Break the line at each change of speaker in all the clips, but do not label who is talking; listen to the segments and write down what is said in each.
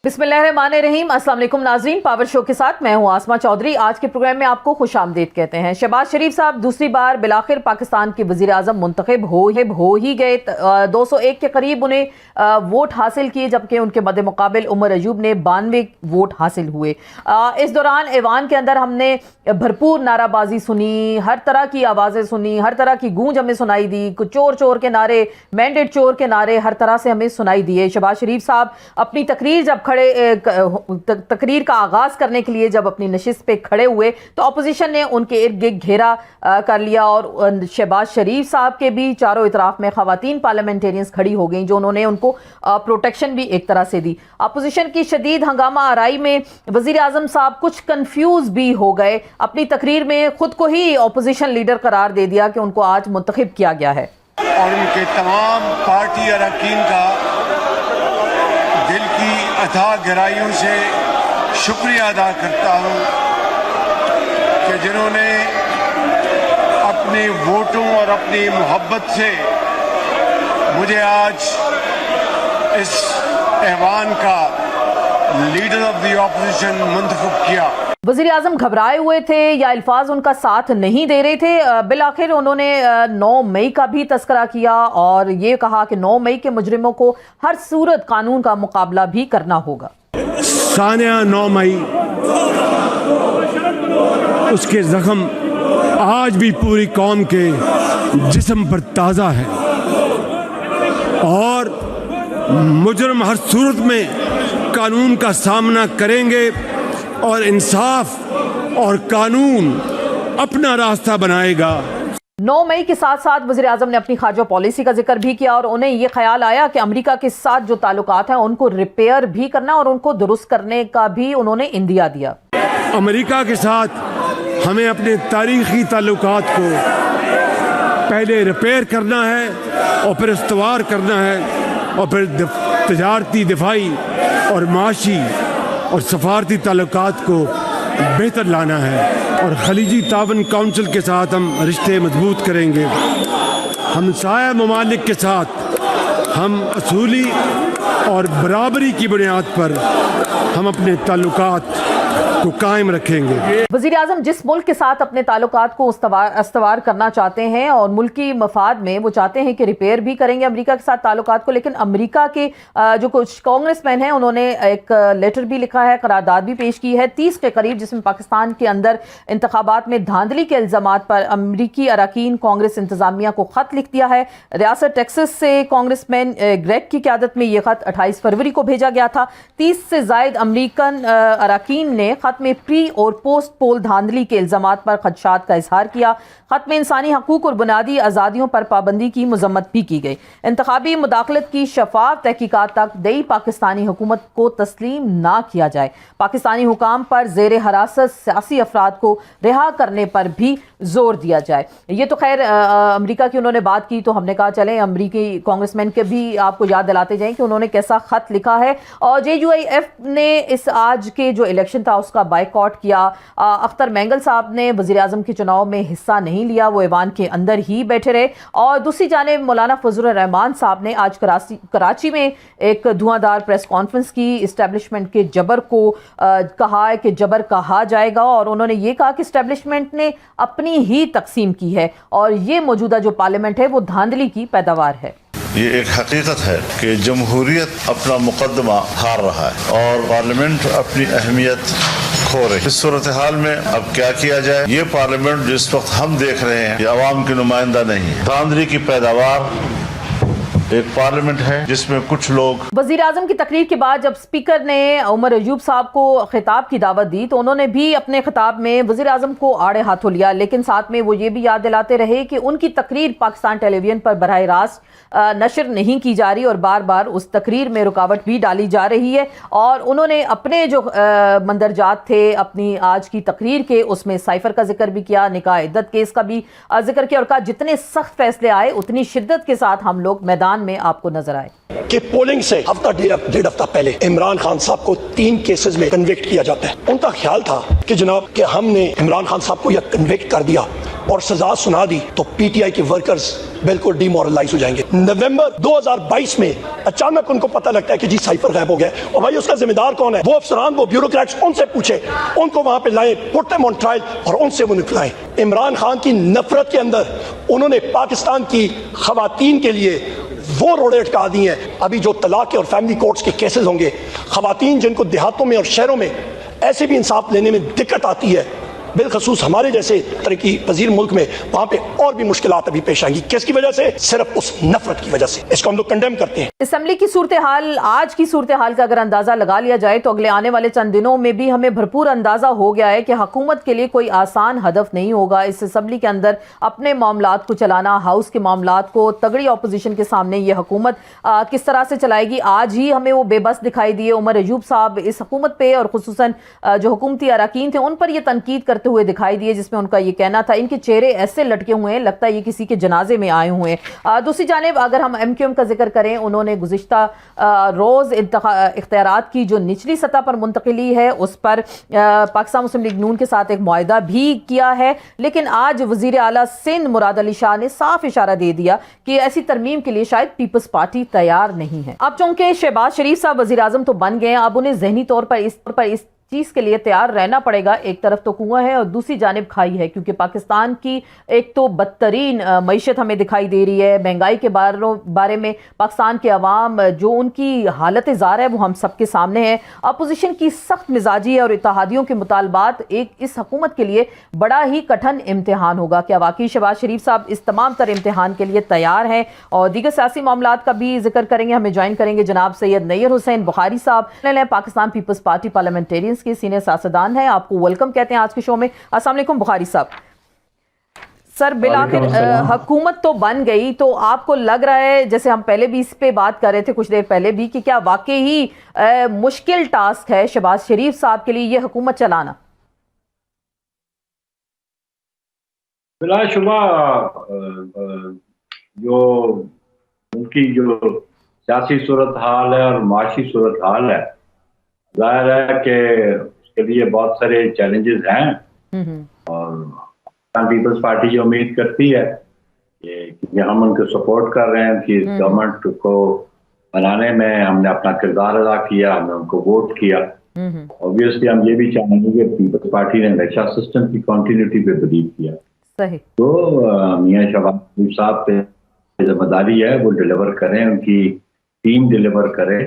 बिस्मिल्लाहिर्रहमानिर्रहीम। अस्सलाम वालेकुम नाज़रीन, पावर शो के साथ मैं हूं आसमा चौधरी। आज के प्रोग्राम में आपको खुशामदीद कहते हैं। शहबाज शरीफ साहब दूसरी बार बिलाखिर पाकिस्तान के वज़ीर आज़म मुंतखब हो ही गए। 201 के करीब उन्हें वोट हासिल किए, जबकि उनके मद्दे मुकाबिल उमर अयूब ने 92 वोट हासिल हुए। इस दौरान ऐवान के अंदर हमने भरपूर नाराबाजी सुनी, हर तरह की आवाज़ें सुनी, हर तरह की गूंज हमें सुनाई दी। चोर चोर के नारे, मैंडेट चोर के नारे हर तरह से हमें सुनाई दिए। शहबाज शरीफ साहब अपनी तकरीर का आगाज करने के लिए जब अपनी नशिस्त पे खड़े हुए तो अपोजिशन ने उनके इर्द गिर्द घेरा कर लिया और शहबाज शरीफ साहब के भी चारों इतराफ में खवातीन पार्लियामेंटेरियंस खड़ी हो गई, जो उन्होंने उनको प्रोटेक्शन भी एक तरह से दी। अपोजिशन की शदीद हंगामा आराई में वजीर आजम साहब कुछ कंफ्यूज भी हो गए। अपनी तकरीर में खुद को ही अपोजिशन लीडर करार दे दिया कि उनको आज मुंतखब किया गया है
और उनके तमाम पार्टी अरकान का दिल की अथाह गहराइयों से शुक्रिया अदा करता हूँ कि जिन्होंने अपने वोटों और अपनी मोहब्बत से मुझे आज इस ऐवान का लीडर ऑफ द ऑपोजिशन मुंतखब किया।
वज़ीर आज़म घबराए हुए थे या अल्फाज उनका साथ नहीं दे रहे थे? बिलाखिर उन्होंने 9 मई का भी तस्करा किया और ये कहा कि 9 मई के मुजरिमों को हर सूरत कानून का मुकाबला भी करना होगा।
सानिया 9 मई उसके जख्म आज भी पूरी कौम के जिस्म पर ताज़ा है और मुजरिम हर सूरत में कानून का सामना करेंगे और इंसाफ और कानून अपना रास्ता बनाएगा।
9 मई के साथ साथ वज़ीर आज़म ने अपनी खारजा पॉलिसी का जिक्र भी किया और उन्हें यह ख्याल आया कि अमेरिका के साथ जो ताल्लुकात हैं उनको रिपेयर भी करना और उनको दुरुस्त करने का भी उन्होंने इंदिया दिया।
अमेरिका के साथ हमें अपने तारीखी ताल्लुकात को पहले रिपेयर करना है और फिर इस्तवार करना है और फिर तजारती, दिफाई और माशी और सफारती ताल्लुकात को बेहतर लाना है और खलीजी तावन काउंसिल के साथ हम रिश्ते मजबूत करेंगे। हमसाया ममालिक के साथ हम असूली और बराबरी की बुनियाद पर हम अपने ताल्लुकात को कायम रखेंगे।
वज़ीर आज़म जिस मुल्क के साथ अपने ताल्लुकात को अस्तवार करना चाहते हैं और मुल्की मफाद में वो चाहते हैं कि रिपेयर भी करेंगे अमेरिका के साथ ताल्लुकात को, लेकिन अमेरिका के जो कुछ कांग्रेसमैन हैं उन्होंने एक लेटर भी लिखा है, करारदाद भी पेश की है 30 के करीब, जिसमें पाकिस्तान के अंदर इंतखाबात में धांधली के इल्ज़ामात पर अमरीकी अरकान कांग्रेस इंतजामिया को खत लिख दिया है। रियासत टेक्सास से कांग्रेसमैन ग्रेग की क़यादत में यह खत 28 फरवरी को भेजा गया था। 30 से ज़ायद अमरीकन अरकान ने खत में प्री और पोस्ट पोल धांधली के इल्जामात पर खदशात का इजहार किया। खत में इंसानी हकूक और बुनियादी आज़ादियों पर पाबंदी की मजम्मत भी की गई। इंतखाबी मुदाखलत की शफाफ तहकीकात तक दई पाकिस्तानी हुकूमत को तस्लीम ना किया जाए। पाकिस्तानी हुकाम पर जेर हरासत सियासी अफराद को रिहा करने पर भी जोर दिया जाए। ये तो खैर अमेरिका की उन्होंने बात की, तो हमने कहा चलें अमरीकी कांग्रेसमैन के भी आपको याद दिलाते जाएं कि उन्होंने कैसा खत लिखा है। और JUIF ने इस आज के जो इलेक्शन था उसका बाइकआउट किया। अख्तर मेंगल साहब ने वज़ीर आज़म के चुनाव में हिस्सा नहीं लिया, वो ऐवान के अंदर ही बैठे रहे। और दूसरी जानिब मौलाना फजलुर रहमान साहब ने आज कराची में एक धुआंधार प्रेस कॉन्फ्रेंस की, इस्टेब्लिशमेंट के जबर को कहा है कि जबर कहा जाएगा और उन्होंने ये कहा कि इस्टेब्लिशमेंट ने अपनी ही तकसीम की है और ये मौजूदा जो पार्लियामेंट है वो धांधली की पैदावार है।
ये एक हकीकत है कि जमहूरियत अपना मुकदमा हार रहा है और पार्लियामेंट अपनी अहमियत खो रही है। इस सूरत हाल में अब क्या किया जाए? ये पार्लियामेंट जिस वक्त हम देख रहे हैं ये अवाम की नुमाइंदा नहीं है। धांधली की पैदावार एक पार्लियामेंट है जिसमें कुछ लोग। वज़ीर आज़म
की तकरीर के बाद जब स्पीकर ने उमर अयूब साहब को खिताब की दावत दी तो उन्होंने भी अपने खिताब में वज़ीर आज़म को आड़े हाथों लिया, लेकिन साथ में वो ये भी याद दिलाते रहे कि उनकी तकरीर पाकिस्तान टेलीविजन पर बराह रास्त नशर नहीं की जा रही और बार बार उस तकरीर में रुकावट भी डाली जा रही है। और उन्होंने अपने जो मंदरजात थे अपनी आज की तकरीर के, उसमें साइफर का जिक्र भी किया, निकाह इद्दत केस का भी जिक्र किया और कहा जितने सख्त फैसले आए उतनी शिद्दत के साथ हम लोग मैदान में आपको नजर आए।
कि पोलिंग से डेढ़ हफ्ता पहले इमरान खान साहब को 3 केसेस में कन्विक्ट किया जाता है। उनका ख्याल था कि जनाब कि हमने इमरान खान साहब को यह कन्विक्ट कर दिया और सजा सुना दी तो पीटीआई के वर्कर्स बिल्कुल डिमोरलाइज हो जाएंगे। नवंबर 2022 में अचानक उनको पता लगता है कि जी साइफर गायब हो गया, और भाई उसका जिम्मेदार कौन है? वो अफसरान, वो ब्यूरोक्रेट्स, उनसे पूछे, उनको वहां पे लाएं, पुट देम ऑन ट्रायल और उनसे वो निकलाएं। इमरान खान की नफरत के अंदर उन्होंने पाकिस्तान की खवातीन के लिए वो रोड़े अटका दी हैं। अभी जो तलाक के और फैमिली कोर्ट्स के केसेस होंगे, खवातीन जिनको देहातों में और शहरों में ऐसे भी इंसाफ लेने में दिक्कत आती है, बिलखसूस हमारे जैसे तरक्की पजीर मुल्क में, वहां पे और भी मुश्किलात अभी पेश आएंगी। किसकी वजह से? सिर्फ उस नफरत की वजह से। इसको हम लोग कंडेम करते हैं।
असेंबली की सूरत हाल, आज की सूरत हाल का अगर अंदाजा लगा लिया जाए तो अगले आने वाले चंद दिनों में भी हमें भरपूर अंदाजा हो गया है कि हुकूमत के लिए कोई आसान हदफ नहीं होगा इस असेंबली के अंदर अपने मामलात को चलाना, हाउस के मामलात को तगड़ी अपोजिशन के सामने ये हुकूमत किस तरह से चलाएगी। आज ही हमें वो बेबस दिखाई दिए। उमर अयूब साहब इस हुकूमत पे और खुसूसन जो हुकूमती अरकान थे उन पर ये तनकीद करते हुए दिखाई दिए, जिसमें उनका ये कहना था इनके चेहरे ऐसे लटके हुए हैं, लगता है ये किसी के जनाजे में आए हुए हैं। दूसरी जानिब अगर हम एमक्यूएम का जिक्र करें, उन्होंने गुज़िश्ता रोज़ इख्तियारात की जो निचली सतह पर मुंतकिली है उस पर पाकिस्तान मुस्लिम लीग नून के साथ एक मुआहदा भी किया है, लेकिन आज वज़ीर आला सिंध मुराद अली शाह ने साफ इशारा दे दिया कि ऐसी तरमीम के लिए शायद पीपल्स पार्टी तैयार नहीं है। अब चूंकि शहबाज शरीफ साहब वज़ीर आज़म तो बन गए, अब उन्हें जहनी तौर पर इस चीज के लिए तैयार रहना पड़ेगा। एक तरफ तो कुआं है और दूसरी जानिब खाई है, क्योंकि पाकिस्तान की एक तो बदतरीन मईशत हमें दिखाई दे रही है। महंगाई के बारे में पाकिस्तान के अवाम जो उनकी हालत ज़ार है वो हम सबके सामने है। अपोजिशन की सख्त मिजाजी और इत्तेहादियों के मुतालबात एक इस हुकूमत के लिए बड़ा ही कठिन इम्तिहान होगा। क्या वाकई शहबाज शरीफ साहब इस तमाम तर इम्तिहान के लिए तैयार हैं? और दीगर सियासी मामलात का भी जिक्र करेंगे। हमें ज्वाइन करेंगे जनाब सैयद नैयर हुसैन बुखारी साहब, पाकिस्तान पीपल्स पार्टी पार्लियामेंटेरियन के सीनियर सियासतदान हैं। आपको वेलकम कहते हैं आज के शो में। अस्सलाम वालेकुम बुखारी साहब। सर, बिलाखिर हुकूमत तो बन गई, तो आपको लग रहा है, जैसे हम पहले भी इस पे बात कर रहे थे कुछ देर पहले भी, कि क्या वाकई ही मुश्किल टास्क है शहबाज शरीफ साहब के लिए ये हुकूमत चलाना?
बिलाशुबा जो उनकी जो सियासी सूरत हाल है और माशी सूरत हाल है, जाहिर है कि उसके लिए बहुत सारे चैलेंजेस हैं, और पीपल्स पार्टी जो उम्मीद करती है कि हम उनको सपोर्ट कर रहे हैं कि गवर्नमेंट को बनाने में हमने अपना किरदार अदा किया, हमने उनको वोट किया। ऑब्वियसली हम ये भी चाहेंगे कि पीपल्स पार्टी ने हमेशा सिस्टम की कंटिन्यूटी पे बिलीव किया।
सही।
तो मियां शहबाज शरीफ साहब पे जिम्मेदारी है वो डिलीवर करें, उनकी टीम डिलीवर करे,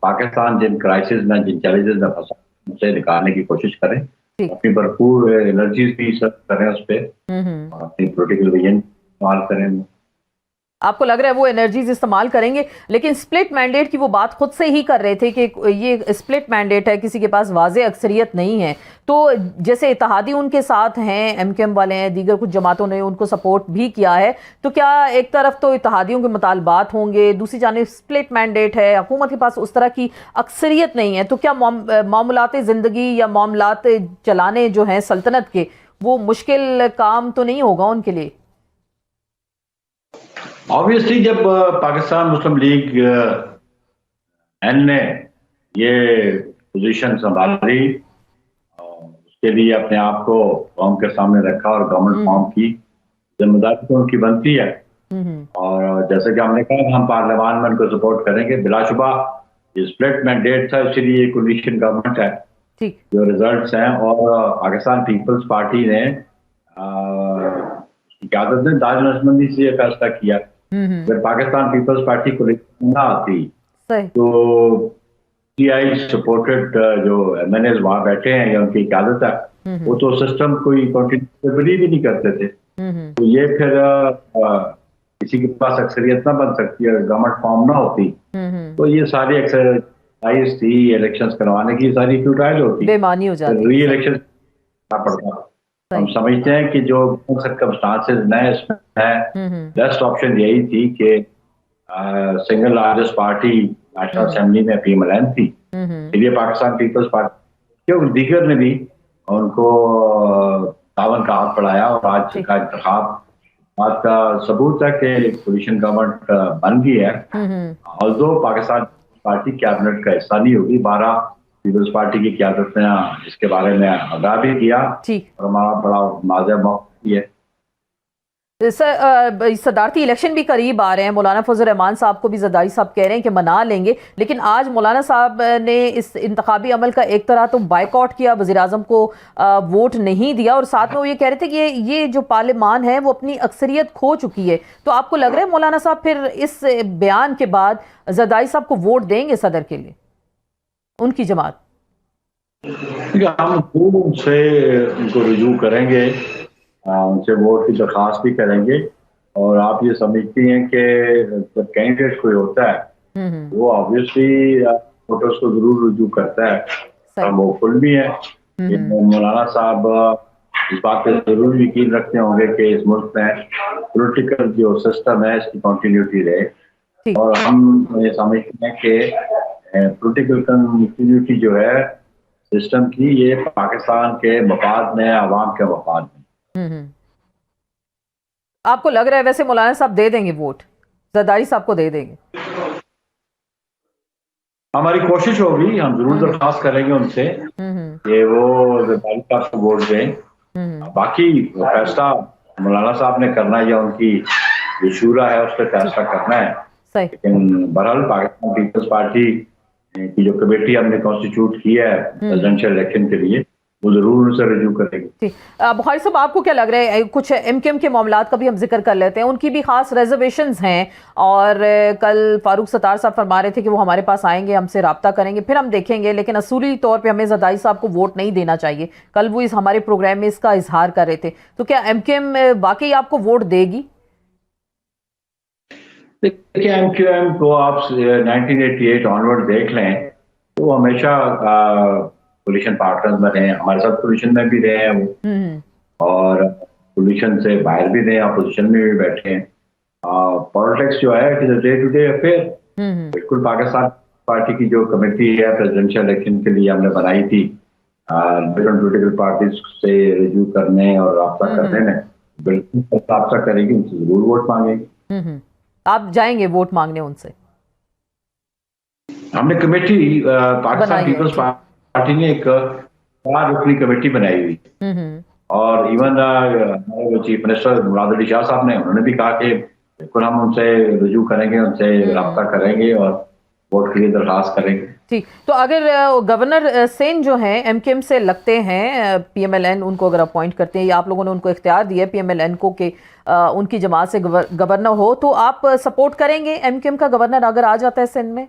पाकिस्तान जिन क्राइसिस में, जिन चैलेंजेस में फंसा उसे निकालने की कोशिश करें, अपनी भरपूर एनर्जी भी सर्व करें उस पर, अपनी पॉलिटिकल विजन इस्तेमाल करें।
आपको लग रहा है वो एनर्जीज इस्तेमाल करेंगे? लेकिन स्प्लिट मैंडेट की वो बात खुद से ही कर रहे थे कि ये स्प्लिट मैंडेट है, किसी के पास वाज़े अक्सरियत नहीं है। तो जैसे इत्तेहादी उनके साथ हैं, एमक्यूएम वाले हैं, दीगर कुछ जमातों ने उनको सपोर्ट भी किया है, तो क्या एक तरफ तो इत्तेहादियों के मुतालबात होंगे, दूसरी जानिब स्प्लिट मैंडेट है, हुकूमत के पास उस तरह की अक्सरियत नहीं है, तो क्या मामलात ज़िंदगी या मामलात चलाने जो हैं सल्तनत के, वो मुश्किल काम तो नहीं होगा उनके लिए?
ऑब्वियसली जब पाकिस्तान मुस्लिम लीग एन ने ये पोजीशन संभाली, उसके लिए अपने आप को कौम के सामने रखा और गवर्नमेंट फॉर्म की, जिम्मेदारी तो उनकी बनती है। और जैसे कि हमने कहा हम पार्लियामान में उनको सपोर्ट करेंगे। बिलाशुबा ये स्प्लिट मैंडेट था, इसलिए कोलिशन गवर्नमेंट है, जो रिजल्ट्स हैं। और पाकिस्तान पीपल्स पार्टी ने क्यादत ने दाज नजमंदी से यह फैसला किया। अगर पाकिस्तान पीपल्स पार्टी को ना आती तो पीटीआई सपोर्टेड जो एमएनएस वहां बैठे हैं या उनकी क्यादत है, वो तो सिस्टम कोई कंटिन्यू बिलीव ही नहीं करते थे। तो ये फिर किसी के पास अक्सरियत ना बन सकती, अगर गवर्नमेंट फॉर्म ना होती तो ये सारी एक्सरसाइज थी इलेक्शंस करवाने की, सारी फ्यूटाइल होती, बेमानी हो जाती, री इलेक्शन पड़ता। हम समझते हैं कि जो सर्कमस्टांसेस नए है, बेस्ट ऑप्शन यही थी कि single largest party national assembly में फीमेल थी, इसलिए पाकिस्तान पीपल्स पार्टी क्यों दीगर ने भी उनको तावन का हाथ बढ़ाया। और आज का इंतखाब बात का सबूत है कि कोलिशन गवर्नमेंट बन गई है। ऑल्दो पाकिस्तान पार्टी कैबिनेट का हिस्सा नहीं होगी, 12 पीपल्स पार्टी की क़यादत ने इसके बारे में आगाह भी किया और हमारा बड़ा नाज़ मौक़िफ़ है
सर, सदारती इलेक्शन भी करीब आ रहे हैं। मौलाना फजल रहमान साहब को भी जरदारी साहब कह रहे हैं कि मना लेंगे, लेकिन आज मौलाना साहब ने इस इंतखाबी अमल का एक तरह तो बायकॉट किया, वज़ीर आज़म को वोट नहीं दिया, और साथ में वो ये कह रहे थे कि ये जो पार्लियामान है वो अपनी अक्सरियत खो चुकी है। तो आपको लग रहा है मौलाना साहब फिर इस बयान के बाद जरदारी साहब को वोट देंगे सदर के लिए, उनकी जमात?
हम खूब से उनको रुजू करेंगे, उनसे वोट की दरख्वास्त भी करेंगे। और आप ये समझती हैं कि जब कैंडिडेट कोई होता है वो ऑब्वियसली वोटर्स को जरूर रुजू करता है। हम होपफुल भी हैं कि मौलाना साहब इस बात पे जरूर यकीन रखते होंगे कि इस मुल्क में पॉलिटिकल जो सिस्टम है इसकी कंटिन्यूटी रहे। और हम ये समझते हैं कि पॉलिटिकल कंटिन्यूटी जो है सिस्टम की, ये पाकिस्तान के मफाद में, आवाम के मफाद में।
आपको लग रहा है वैसे मौलाना साहब दे देंगे वोट, जरदारी साहब को दे देंगे?
हमारी कोशिश होगी, हम जरूर दरख्वास्त करेंगे उनसे कि वो जरदारी साहब को वोट दें। बाकी फैसला मौलाना साहब ने करना है या उनकी जो शूरा है उस पर फैसला करना है। लेकिन बहरहाल पाकिस्तान पीपल्स पार्टी की जो कमेटी हमने कॉन्स्टिट्यूट की है प्रेसिडेंशियल इलेक्शन के लिए, वो जरूर उनसे रिव्यू करेंगे।
बुखारी साहब, आपको क्या लग रहा है? कुछ एमकेएम के मामलात का भी हम जिक्र कर लेते हैं, उनकी भी खास रिजर्वेशंस हैं, और कल फारूक सत्तार साहब फरमा रहे थे कि वो हमारे पास आएंगे, हमसे राब्ता करेंगे, फिर हम देखेंगे, लेकिन असूली तौर पे हमें जरदारी साहब को वोट नहीं देना चाहिए। कल वो इस हमारे प्रोग्राम में इसका इजहार कर रहे थे। तो क्या एमकेएम वाकई आपको वोट देगी?
देखिए, एमक्यूएम को आप 1988 ऑनवर्ड देख लें तो हमेशा कोलिशन पार्टनर्स में रहे हैं, हमारे साथ कोलिशन में भी रहे हैं वो, और कोलिशन से बाहर भी रहे हैं, अपोजिशन में भी बैठे हैं। पॉलिटिक्स जो है it is a day to day affair. बिल्कुल पाकिस्तान पार्टी की जो कमेटी है प्रेसिडेंशियल इलेक्शन के लिए हमने बनाई थी, डिफरेंट पॉलिटिकल पार्टीज से रिव्यू करने और राब्ता करने में, बिल्कुल राब्ता करेगी, उनसे जरूर वोट मांगेगी।
आप जाएंगे वोट मांगने उनसे?
हमने कमेटी, पाकिस्तान पीपल्स पार्टी ने एक 4 रुकनी कमेटी बनाई हुई, और इवन हमारे चीफ मिनिस्टर मुराद अली शाह साहब ने, उन्होंने भी कहा कि बिल्कुल हम उनसे रुजू करेंगे, उनसे राब्ता करेंगे और वोट के लिए दरखास्त करेंगे।
ठीक, तो अगर गवर्नर सेन जो हैं एमकेएम से लगते हैं, पीएमएलएन उनको अगर अपॉइंट करते हैं, या आप लोगों ने उनको इख्तियार दिया पीएमएलएन को कि उनकी जमात से गवर्नर हो, तो आप सपोर्ट करेंगे एमकेएम का गवर्नर अगर आ जाता है सिंध में?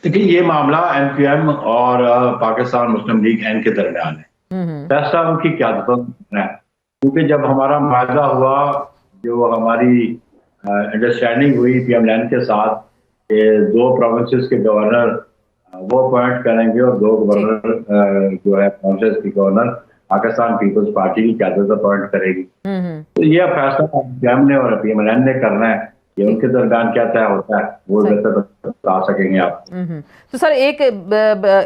देखिए, ये मामला एमक्यूएम और पाकिस्तान मुस्लिम लीग एन के दरमियान है, फैसला उनकी क़यादत में है। क्योंकि जब हमारा मुआहदा हुआ, जो हमारी अंडरस्टैंडिंग हुई पीएमएलएन के साथ कि 2 प्रोविंसेस के गवर्नर वो अपॉइंट करेंगे और 2 गवर्नर जो है प्रोविंसेस की गवर्नर पाकिस्तान पीपल्स पार्टी की क़यादत अपॉइंट करेगी। तो ये फैसला एमक्यूएम ने और पीएमएलएन ने करना है, ये उनके दरमियान क्या तय होता है वो बेहतर बता सकेंगे आप।
तो सर, एक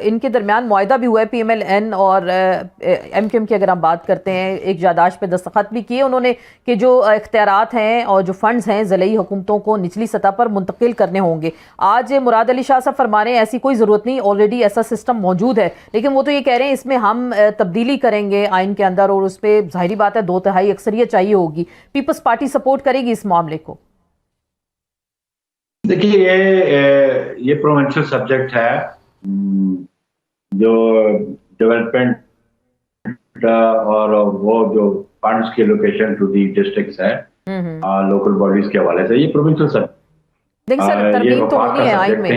इनके दरमियान मुआहदा भी हुआ है पीएमएलएन और एमकेएम की, अगर हम बात करते हैं, एक याददाश्त पे दस्तखत भी किए उन्होंने कि जो इख्तियारात हैं और जो फंड्स हैं ज़िली हुकूमतों को निचली सतह पर मुंतकिल करने होंगे। आज मुराद अली शाह साहब फरमा रहे हैं ऐसी कोई ज़रूरत नहीं, ऑलरेडी ऐसा सिस्टम मौजूद है, लेकिन वो तो ये कह रहे हैं इसमें हम तब्दीली करेंगे आइन के अंदर, और उस पर ज़ाहिरी बात है 2/3 अक्सरियत चाहिए होगी। पीपल्स पार्टी सपोर्ट करेगी इस मामले को?
देखिए, ये प्रोविंशियल सब्जेक्ट है, जो डेवलपमेंट और वो जो फंड्स की लोकेशन टू दी डिस्ट्रिक्ट्स है लोकल बॉडीज के हवाले से, ये प्रोविंशियल सब्जेक्ट।
देखिए सर, तरमीम तो होनी है आइन में।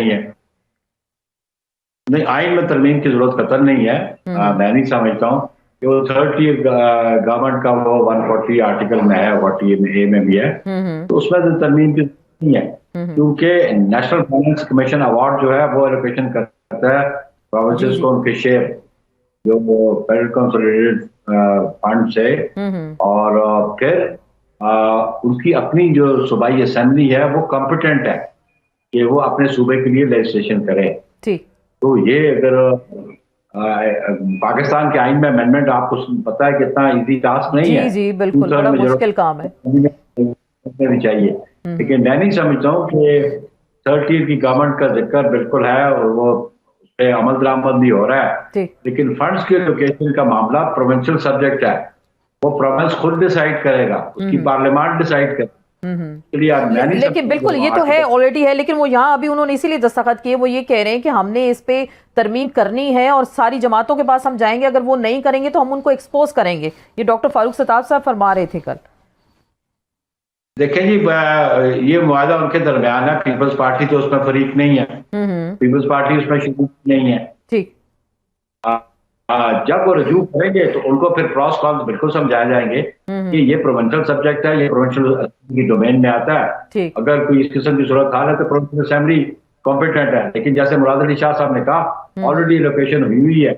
नहीं, आइन में तरमीम की जरूरत कतई नहीं है। मैं नहीं समझता हूँ कि वो 3rd ईयर गवर्नमेंट का वो 140 आर्टिकल में है, 40A में भी है, तो उसमें तो तरमीम की नहीं है, क्योंकि नेशनल फाइनेंस कमीशन अवार्ड जो है वो एलोकेशन करता है प्रोविंसेस को उनके शेयर जो फेडरल कंसोलिडेटेड फंड से, और फिर उनकी अपनी जो सूबाई असेंबली है वो कॉम्पिटेंट है कि वो अपने सूबे के लिए लेजिस्लेशन करे। तो ये अगर पाकिस्तान के आइन में अमेंडमेंट, आपको पता है कितना इजी टास्क नहीं है।
जी बिल्कुल, बड़ा मुश्किल काम है,
भी चाहिए। लेकिन मैं नहीं समझता हूँ कि 3rd ईयर की गवर्नमेंट का जिक्र बिल्कुल है और वो उस पर अमल दरामद भी हो रहा है, लेकिन फंड्स के लोकेशन का मामला प्रोविंशियल सब्जेक्ट है, वो प्रोविंस खुद डिसाइड करेगा, उसकी पार्लियामेंट डिसाइड करेगा।
लेकिन बिल्कुल ये तो है, ऑलरेडी है, लेकिन वो यहाँ अभी उन्होंने इसीलिए दस्तखत किए, वो ये कह रहे हैं कि हमने इस पे तरमीम करनी है और सारी जमातों के पास हम जाएंगे, अगर वो नहीं करेंगे तो हम उनको एक्सपोज करेंगे। ये डॉक्टर फारूक सताब साहब फरमा रहे थे कल।
देखें जी, ये मुआहदा उनके दरमियान है, पीपल्स पार्टी तो उसमें फरीक नहीं है, पीपल्स पार्टी उसमें शरीक नहीं है। ठीक, जब वो रजू करेंगे तो उनको फिर प्रॉस कॉन्स बिल्कुल समझाए जाएंगे कि ये प्रोविंशियल सब्जेक्ट है, ये प्रोविंशियल की डोमेन में आता है। अगर कोई इस किस्म की सूरत हाल है तो प्रोविंशियल असेंबली कॉम्पिटेंट है, लेकिन जैसे मुराद अली शाह साहब ने कहा ऑलरेडी लोकेशन हुई है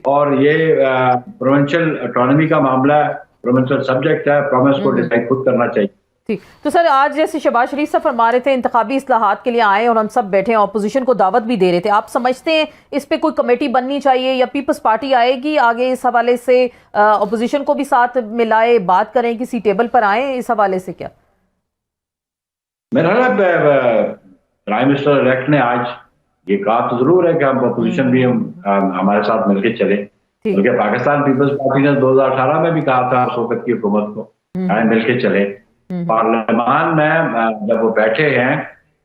और ये प्रोविंशियल ऑटोनॉमी का मामला है, प्रोविंशियल सब्जेक्ट है, प्रोविंस को डिसाइड खुद करना चाहिए।
ठीक, तो सर आज जैसे शहबाज शरीफ साहब फरमा रहे थे इंतखाबी इस्लाहात के लिए आए और हम सब बैठे हैं, अपोजिशन को दावत भी दे रहे थे, आप समझते हैं इस पे कोई कमेटी बननी चाहिए या पीपल्स पार्टी आएगी आगे इस हवाले से, अपोजिशन को भी साथ मिलाए, बात करें, किसी टेबल पर आए इस हवाले से? क्या
मेरा प्राइम मिनिस्टर इलेक्ट ने आज ये कहा तो जरूर है कि हम अपोजिशन भी हमारे साथ मिलकर चले, क्योंकि पाकिस्तान पीपल्स पार्टी ने 2018 में भी कहा था उस वक्त की हुकूमत को मिलकर चले। पार्लियामान में जब वो बैठे हैं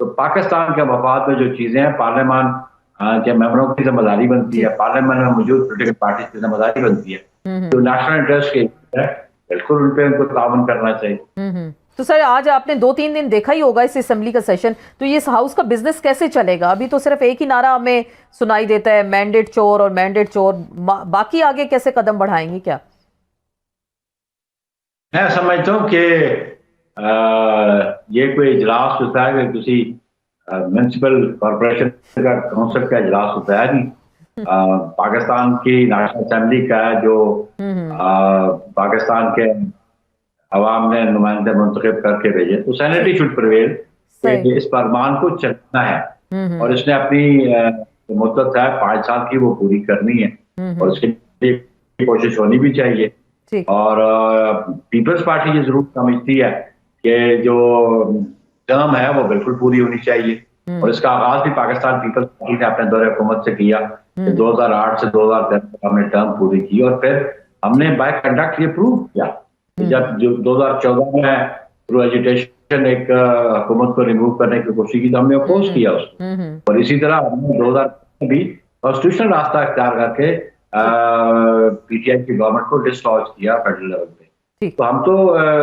तो पाकिस्तान के मफाद में जो चीजें हैं पार्लियामान के मेंबरों की जिम्मेदारी बनती है, पार्लियामेंट में मौजूद पोलिटिकल पार्टी की जिम्मेदारी बनती है, तो नेशनल इंटरेस्ट के बिल्कुल उन पे उनको ताउन करना चाहिए।
तो सर आज आपने 2-3 दिन देखा ही होगा इस असेंबली का सेशन, तो ये हाउस का बिजनेस कैसे चलेगा? अभी तो सिर्फ एक ही नारा हमें सुनाई देता है, मैंडेट चोर और मैंडेट चोर, बाकी आगे कैसे कदम बढ़ाएंगे? क्या
मैं समझता हूँ कि ये कोई इजलास होता है कि किसी म्यूनसिपल कॉरपोरेशन का काउंसिल का इजलास होता है नहीं, पाकिस्तान की नेशनल असेंबली का है जो पाकिस्तान के अवाम ने नुमाइंदे मुंतखब करके भेजे, तो सेनेटी शुड प्रिवेल, इस फरमान को चलना है और इसने अपनी मुद्दत है 5 साल की वो पूरी करनी है और उसके लिए कोशिश होनी भी चाहिए। और पीपल्स पार्टी ये जरूर समझती है कि जो टर्म है वो बिल्कुल पूरी होनी चाहिए और इसका आगाज भी पाकिस्तान पीपल्स पार्टी ने अपने दौरे हुकूमत से किया, 2008 से 2010 तक हमने टर्म पूरी की और फिर हमने बाय कंडक्ट ये प्रूव किया। जब जो 2014 में थ्रू एजुटेशन एक हुकूमत को रिमूव करने की कोशिश की तो हमने अपोज किया उसको, और इसी तरह हमने 2000 में भी कॉन्स्टिट्यूशनल रास्ता इख्तियार करके पीटीआई की गवर्नमेंट को डिस्लॉज किया फेडरल लेवल पे। तो हम तो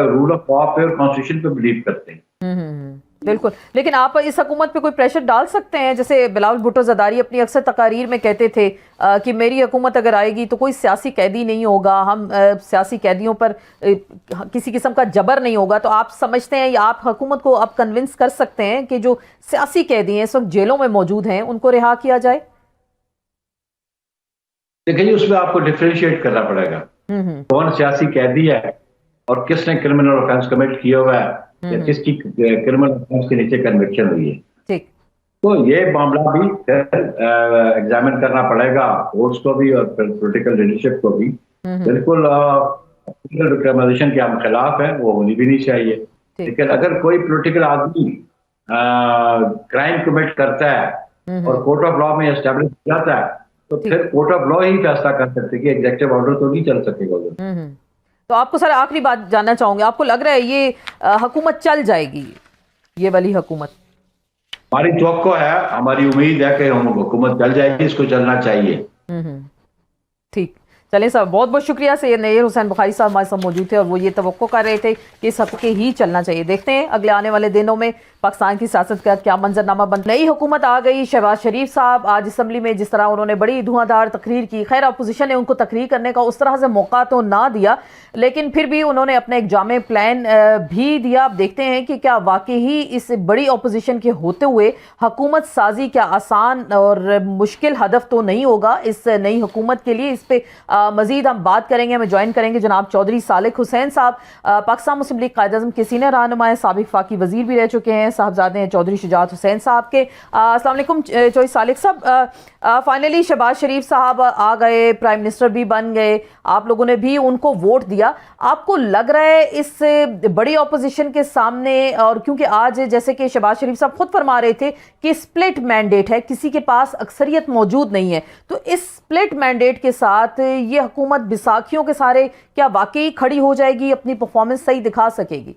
रूल ऑफ लॉ पे और कॉन्स्टिट्यूशन पे बिलीव करते हैं।
बिल्कुल, लेकिन आप इस हुकूमत पे कोई प्रेशर डाल सकते हैं? जैसे बिलावल भुट्टो ज़रदारी अपनी अक्सर तकारीर में कहते थे कि मेरी हुकूमत अगर आएगी तो कोई सियासी कैदी नहीं होगा, हम सियासी कैदियों पर किसी किस्म का जबर नहीं होगा, तो आप समझते हैं या आप हुकूमत को अब कन्विंस कर सकते हैं कि जो सियासी कैदी हैं इस वक्त जेलों में मौजूद हैं उनको रिहा किया जाए?
देखिए उसमें आपको डिफरेंशिएट करना पड़ेगा, कौन सियासी कैदी है और किसने क्रिमिनल ऑफेंस कमिट किया हुआ है या किसकी क्रिमिनल ऑफेंस के नीचे कन्विक्शन हुई है। ठीक, तो ये मामला भी एग्जामिन करना पड़ेगा कोर्ट्स को भी और पॉलिटिकल लीडरशिप को भी। बिल्कुल क्रिमिनलाइजेशन के हम खिलाफ है, वो होनी भी नहीं चाहिए, लेकिन अगर कोई पॉलिटिकल आदमी क्राइम कमिट करता है और कोर्ट ऑफ लॉ में एस्टेब्लिश हो जाता है तो फिर कोर्ट ऑफ लॉ ही फैसला कर सकते हैं कि एग्जीक्यूटिव ऑर्डर तो नहीं चल सकेगा।
तो आपको सर आखिरी बात जानना चाहूंगे, आपको लग रहा है ये हुकूमत चल जाएगी, ये वाली हुकूमत?
हमारी तवक्को है, हमारी उम्मीद है कि हम हुकूमत चल जाएगी, इसको चलना चाहिए।
ठीक, चलें सर, बहुत बहुत शुक्रिया। सैयद नैयर हुसैन बुखारी साहब हमारे साथ मौजूद थे और वो ये तवक्को कर रहे थे कि इस हफ्ते ही चलना चाहिए। देखते हैं अगले आने वाले दिनों में पाकिस्तान की सियासत का क्या मंजरनामा बन। नई हुकूमत आ गई, शहबाज शरीफ साहब आज असम्बली में जिस तरह उन्होंने बड़ी धुआंधार तकरीर की, खैर अपोजिशन ने उनको तकरीर करने का उस तरह से मौका तो ना दिया, लेकिन फिर भी उन्होंने अपना एक जामे प्लान भी दिया। अब देखते हैं कि क्या वाकई ही इस बड़ी अपोजिशन के होते हुए हुकूमत साजी क्या आसान और मुश्किल हदफ तो नहीं होगा इस नई हुकूमत के लिए। इस पर मजीद हम बात करेंगे, हमें ज्वाइन करेंगे जनाब चौधरी सालिक हुसैन साहब, पाकिस्तान मुस्लिम लीग कायद-ए-आज़म के सीनियर रहनुमा हैं, साबिक वफाकी वजीर भी रह चुके हैं, साहबजादे हैं चौधरी शुजात हुसैन साहब के। अस्सलाम वालेकुम चौधरी सालिक साहब, फाइनली शहबाज शरीफ साहब आ गए, प्राइम मिनिस्टर भी बन गए, आप लोगों ने भी उनको वोट दिया, आपको लग रहा है इस बड़ी अपोजिशन के सामने, और क्योंकि आज जैसे कि शहबाज शरीफ साहब खुद फरमा रहे थे कि स्प्लिट मैंडेट है, किसी के पास अक्सरियत मौजूद नहीं है, तो इस स्प्लिट मैंडेट के साथ ये हुकूमत बैसाखियों के सहारे क्या वाकई खड़ी हो जाएगी, अपनी परफॉर्मेंस सही दिखा सकेगी?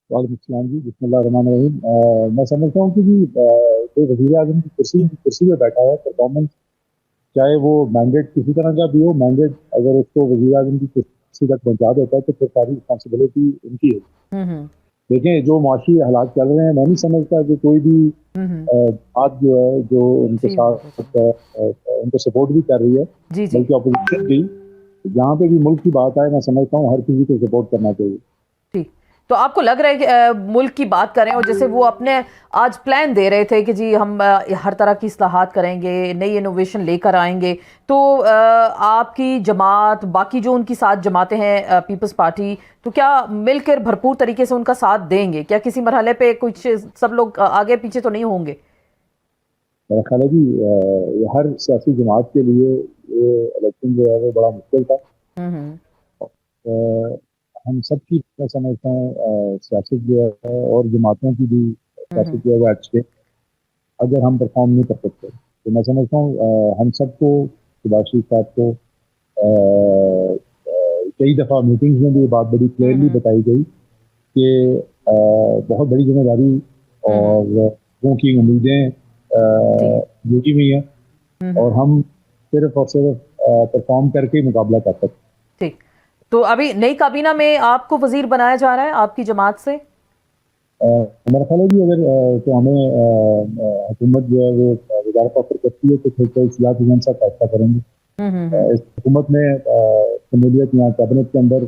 वालेकुम जी, बिस्मिल्लाहिर्रहमानिर्रहीम। मैं समझता हूँ कि जो वज़ीर आज़म की कुर्सी पे बैठा है, परफॉर्मेंस चाहे वो मैंडेट किसी तरह का भी हो, मैंडेट अगर उसको वज़ीर आज़म की कुर्सी तक पहुँचा देता है तो फिर सारी रिस्पॉन्सिबिलिटी उनकी है। देखें, जो माशी हालात चल रहे हैं, मैं नहीं समझता कि कोई भी बात जो है जो उनके साथ उनको सपोर्ट भी कर रही है, बल्कि अपोजिशन भी, जहाँ पे भी मुल्क की बात आए, मैं समझता हूँ हर किसी को सपोर्ट करना चाहिए।
ठीक, तो आपको लग रहा है कि मुल्क की बात करें और जैसे वो अपने आज प्लान दे रहे थे कि जी हम हर तरह की इस्लाहात करेंगे, नई इनोवेशन लेकर आएंगे, तो आपकी जमात, बाकी जो उनकी साथ जमातें हैं, पीपल्स पार्टी, तो क्या मिलकर भरपूर तरीके से उनका साथ देंगे? क्या किसी मरहले पे कुछ सब लोग आगे पीछे तो नहीं होंगे?
मेरा ख्याल है कि हर सियासी जमात के लिए ये इलेक्शन जो है वो बड़ा मुश्किल था। हम सब की, मैं समझता हूँ, सियासत जो है और जमातों की भी सियासत जो है वो अच्छे, अगर हम परफॉर्म नहीं कर सकते तो मैं समझता हूँ हम सबको, शहबाज शरीफ साहब को कई दफ़ा मीटिंग्स में भी ये बात बड़ी क्लियरली बताई गई कि बहुत बड़ी जिम्मेदारी और लोगों की उम्मीदें जुटी हुई हैं और हम सिर्फ और सिर्फ परफॉर्म करके ही मुकाबला कर सकते हैं।
ठीक, तो अभी नई काबीना में आपको वजीर बनाया जा रहा है आपकी जमात से?
मेरा ख्याल है कि अगर तो हमें हुकूमत जो है वो वज़ारत ऑफर करती है तो फिर तो इस्लाह हुसैन साहब फैसला करेंगे। इस हुकूमत में शमूलियत यहाँ कैबिनेट के अंदर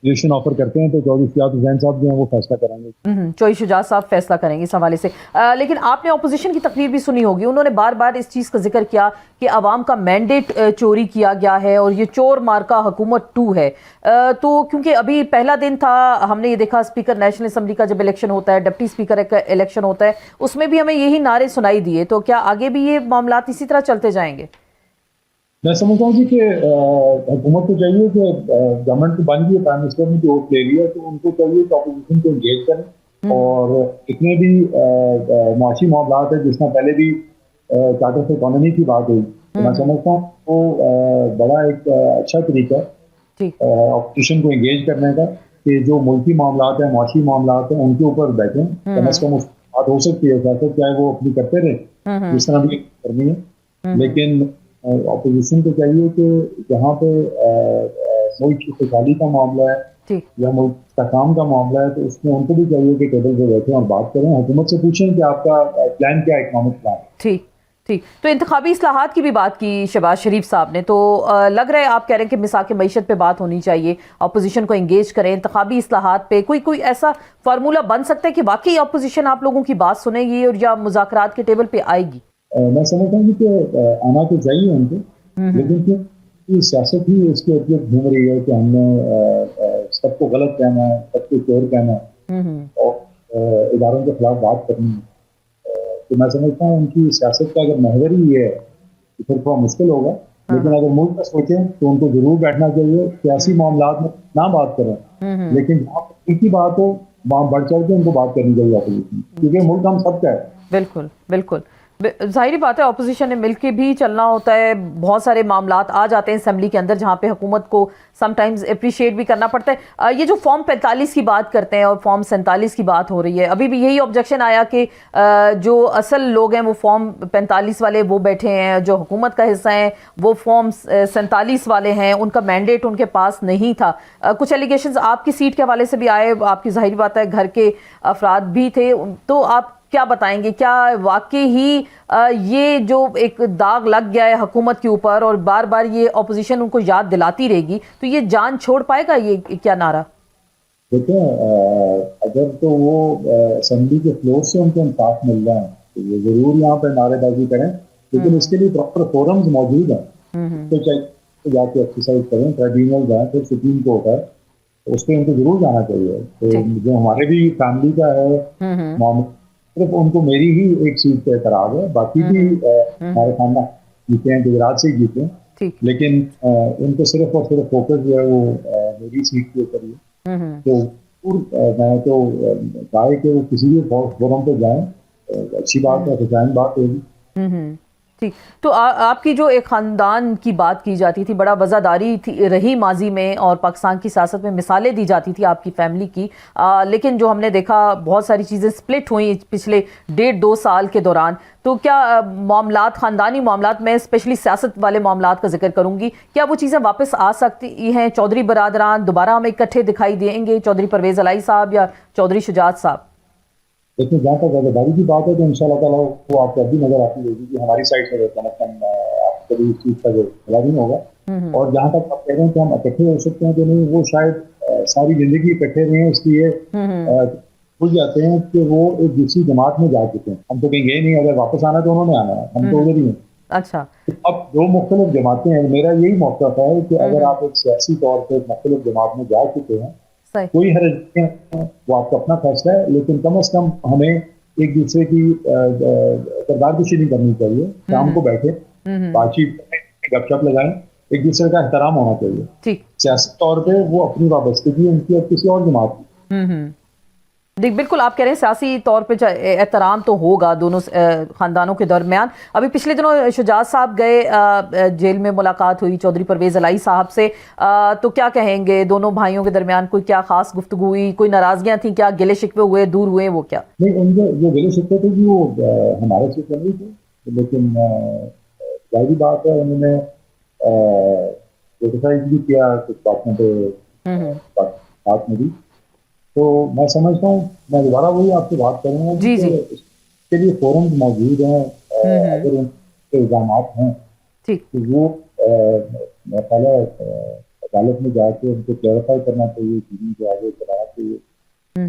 पोजीशन ऑफर करते हैं तो चौधरी शुजात हुसैन साहब जो हैं वो फैसला करेंगे।
चौधरी शुजात साहब फैसला करेंगे इस हवाले से। लेकिन आपने अपोजिशन की तकरीर भी सुनी होगी, उन्होंने बार बार इस चीज़ का जिक्र किया कि आवाम का मैंडेट चोरी किया गया है और ये चोर मार्का हुकूमत 2 है। तो क्योंकि अभी पहला दिन था, हमने ये देखा स्पीकर नेशनल असम्बली का जब इलेक्शन होता है, डिप्टी स्पीकर का इलेक्शन होता है, उसमें भी हमें यही नारे सुनाई दिए। तो क्या आगे भी ये मामला इसी तरह चलते जाएंगे?
मैं समझता हूँ कि हुकूमत को चाहिए कि गवर्नमेंट तो बन गई, प्राइम मिनिस्टर ने जो ले लिया, तो उनको चाहिए कि अपोजिशन को इंगेज करें और इतने भी मुआशी मामलात है जिसमें पहले भी चार्टर ऑफ इकोनॉमी की बात हुई, तो मैं समझता हूँ वो बड़ा एक अच्छा तरीका है अपोजिशन को इंगेज करने का कि जो मुल्की मामलात हैं, मुआशी मामलात हैं, उनके ऊपर बैठें, कम अज कम बात हो सकती है, चाहे वो अपनी करते रहे जिस तरह भी करनी है, लेकिन अपोजिशन को चाहिए कि जहाँ पे मुल्क की खुशहाली का मामला है या मुल्क का काम का मामला है तो उसमें उनको भी चाहिए कि टेबल पे बैठे और बात करें, हुकूमत से पूछें कि आपका प्लान क्या है, इकोनॉमिक प्लान। ठीक,
तो इंतखाबी इस्लाहात की भी बात की शहबाज शरीफ साहब ने, तो लग रहा है आप कह रहे हैं कि मिसाक मईशत पे बात होनी चाहिए, अपोजिशन को इंगेज करें इंतखाबी इस्लाहात पे। कोई ऐसा फार्मूला बन सकता है कि वाकई अपोजिशन आप लोगों की बात सुनेगी और या मुज़ाकरात के टेबल पे आएगी?
मैं समझता हूँ कि आना तो चाहिए उनको, लेकिन क्योंकि सियासत ही इसके उपयोग घूम रही है कि हमने सबको गलत कहना है, सबको चोर कहना है और इदारों के खिलाफ बात करनी है, तो मैं समझता हूँ उनकी सियासत का अगर महवर ही ये है तो फिर थोड़ा मुश्किल होगा। लेकिन अगर मुल्क का सोचें तो उनको जरूर बैठना चाहिए, सियासी मामलात में ना बात करें, लेकिन जहाँ उनकी बात हो वहाँ बढ़ चढ़ के उनको बात करनी चाहिए अपोजिशन, क्योंकि मुल्क हम सबका है।
बिल्कुल बिल्कुल, जाहिर बात है अपोजिशन ने मिलके भी चलना होता है। बहुत सारे मामलात आ जाते हैं असेंबली के अंदर जहाँ पे हुकूमत को समटाइम्स अप्रिशिएट भी करना पड़ता है। ये जो फॉर्म 45 की बात करते हैं और फॉर्म 47 की बात हो रही है, अभी भी यही ऑब्जेक्शन आया कि जो असल लोग हैं वो फॉर्म 45 वाले वो बैठे हैं, जो हुकूमत का हिस्सा हैं वो फॉर्म 47 वाले हैं, उनका मैंडेट उनके पास नहीं था। कुछ एलिगेशंस आपकी सीट के हवाले से भी आए, आपकी जाहिर बात है घर के अफराद भी थे, तो आप क्या बताएंगे, क्या वाकई ही ये जो एक दाग लग गया है हुकूमत के ऊपर और बार बार ये अपोजिशन उनको याद दिलाती रहेगी तो ये जान छोड़ पाएगा ये क्या नारा?
देखिए, अगर तो वो असेंबली के फ्लोर से उनको इंसाफ मिल रहा है तो वो जरूर यहाँ पे नारेबाजी करें, लेकिन इसके लिए प्रॉपर फोरम्स मौजूद हैं, तो चाहिए जाके एक्सरसाइज करें, ट्राइब्यूनल जाए, फिर सुप्रीम कोर्ट है, तो उस पर उनको जरूर जाना चाहिए। तो जो हमारे भी फैमिली का है मामला, सिर्फ उनको मेरी ही एक सीट पे एतराज है, बाकी भी हमारे खानदान जीते हैं, गुजरात से जीते हैं, लेकिन उनको सिर्फ और सिर्फ फोकस जो है वो मेरी सीट के ऊपर ही। तो मैं तो चाहे कि वो किसी भी फोरम पे जाएं, अच्छी बात है, खुशाइन बात होगी।
ठीक। तो आपकी जो एक ख़ानदान की बात की जाती थी, बड़ा वज़ादारी थी रही माजी में, और पाकिस्तान की सियासत में मिसालें दी जाती थी आपकी फैमिली की, लेकिन जो हमने देखा बहुत सारी चीज़ें स्प्लिट हुई पिछले 1.5-2 साल के दौरान। तो क्या मामलात, ख़ानदानी मामलात में स्पेशली सियासत वाले मामलात का जिक्र करूँगी, क्या वो चीज़ें वापस आ सकती हैं? चौधरी बरादरान दोबारा हमें इकट्ठे दिखाई देंगे, चौधरी परवेज़ अलाई साहब या चौधरी शुजात साहब?
लेकिन जहाँ तक वज़ादारी की बात है तो इंशाल्लाह ताला वो आपको अभी नजर आती होगी कि हमारी साइड से आपको कभी इस चीज़ का जो खिला नहीं होगा। और जहाँ तक आप कह रहे हैं कि हम इकट्ठे हो सकते हैं तो नहीं, वो शायद सारी जिंदगी इकट्ठे रहे हैं, इसलिए भूल जाते हैं कि वो एक दूसरी जमात में जा चुके हैं। हम तो कहीं गए नहीं, अगर वापस आना तो उन्होंने आना है, हम तो उधर ही हैं।
अच्छा।
तो अब दो मुख्तलिफ जमातें हैं, मेरा यही मौक़िफ़ है कि अगर आप एक सियासी तौर पर मुख्तलिफ जमात में जा चुके हैं, कोई हर्ज नहीं है, वो आपका अपना फैसला है, लेकिन कम से कम हमें एक दूसरे की किरदारकशी नहीं करनी चाहिए। शाम को बैठे बातचीत करें, गपशप लगाएं, एक दूसरे का एहतराम होना चाहिए। सियासी तौर पे वो अपनी वाबस्तगी उनकी और किसी और जमात की।
देख, बिल्कुल आप कह रहे हैं सियासी तौर पे एहतराम तो होगा दोनों ख़ानदानों के दरमियान। अभी पिछले दिनों शुजात साहब गए, जेल में मुलाकात हुई चौधरी परवेज़ अलाई साहब से, तो क्या कहेंगे दोनों भाइयों के दरमियान कोई क्या खास गुफ्तगू हुई, कोई नाराज़गियाँ थी, क्या गिले शिकवे हुए, दूर हुए, वो क्या?
नहीं, उनके जो गिले शिकवे थे कि वो हमारे से चल रही थे, लेकिन जाहिर बात है उन्होंने क्रिटिसाइज भी किया कुछ बातों पे बात में भी। तो मैं समझता हूँ, मैं दोबारा वही आपसे बात करूँगा कि इसके लिए फोरम मौजूद हैं, अगर उनके इल्ज़ाम हैं तो वो पहले अदालत में जाके उनको क्लैरिफाई करना चाहिए, चीज़ों को आगे चलाना चाहिए।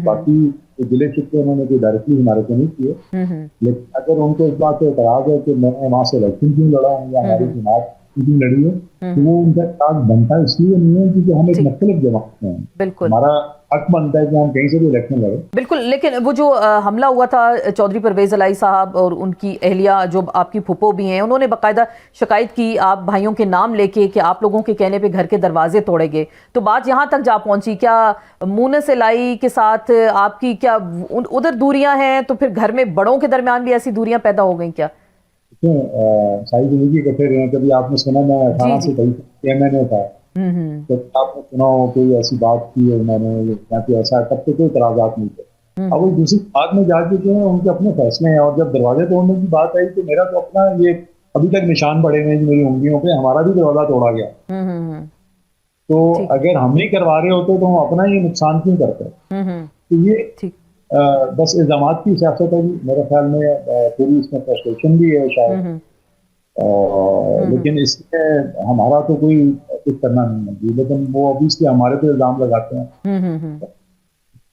बाकी गिले शिकवे उन्होंने कोई डायरेक्टली हमारे को नहीं किए, लेकिन अगर उनको इस बात से एतराज़ है कि मैं वहाँ से इलेक्शन क्यों लड़ा हूँ या हमारी जमात क्यों लड़ी है, तो वो उनका एतराज़ बनता इसलिए नहीं है क्योंकि हम एक मुख्तलिफ जमात में हैं।
बिल्कुल
हमारा हक बनता है कि हम कहीं से भी इलेक्शन लड़े।
बिल्कुल, लेकिन वो जो हमला हुआ था चौधरी परवेज़ अलाई साहब और उनकी अहलिया जो आपकी फुप्पो भी हैं, उन्होंने बाकायदा शिकायत की आप भाइयों के नाम लेके कि आप लोगों के कहने पे घर के दरवाजे तोड़े गए। तो बात यहाँ तक जा पहुंची, क्या मुनस अलाई के साथ आपकी क्या उधर दूरियां हैं, तो फिर घर में बड़ों के दरमियान भी ऐसी दूरियां पैदा हो गई क्या?
सारी जिंदगी इकट्ठे रहे, कभी आपने सुना मैं 18 से 23 महीने था, तो आपने सुना हो कोई ऐसी बात की है मैंने कि ऐसा, तब तो कोई इतराज़ात नहीं थे। अब वो दूसरी बात में जा चुके हैं, उनके अपने फैसले हैं। और जब दरवाजे तोड़ने की बात आई तो मेरा तो अपना ये अभी तक निशान पड़े हुए हैं मेरी उंगलियों पे, हमारा भी दरवाजा तोड़ा गया। तो अगर हम नहीं करवा रहे होते तो हम अपना ये नुकसान क्यों करते? तो ये बस इल्ज़ामात की सियासत है, मेरे ख्याल में पूरी इसमें फ्रस्ट्रेशन भी है शायद, लेकिन इसमें हमारा तो कोई कुछ करना नहीं है, लेकिन वो ऑब्वियसली हमारे पे इल्जाम लगाते हैं।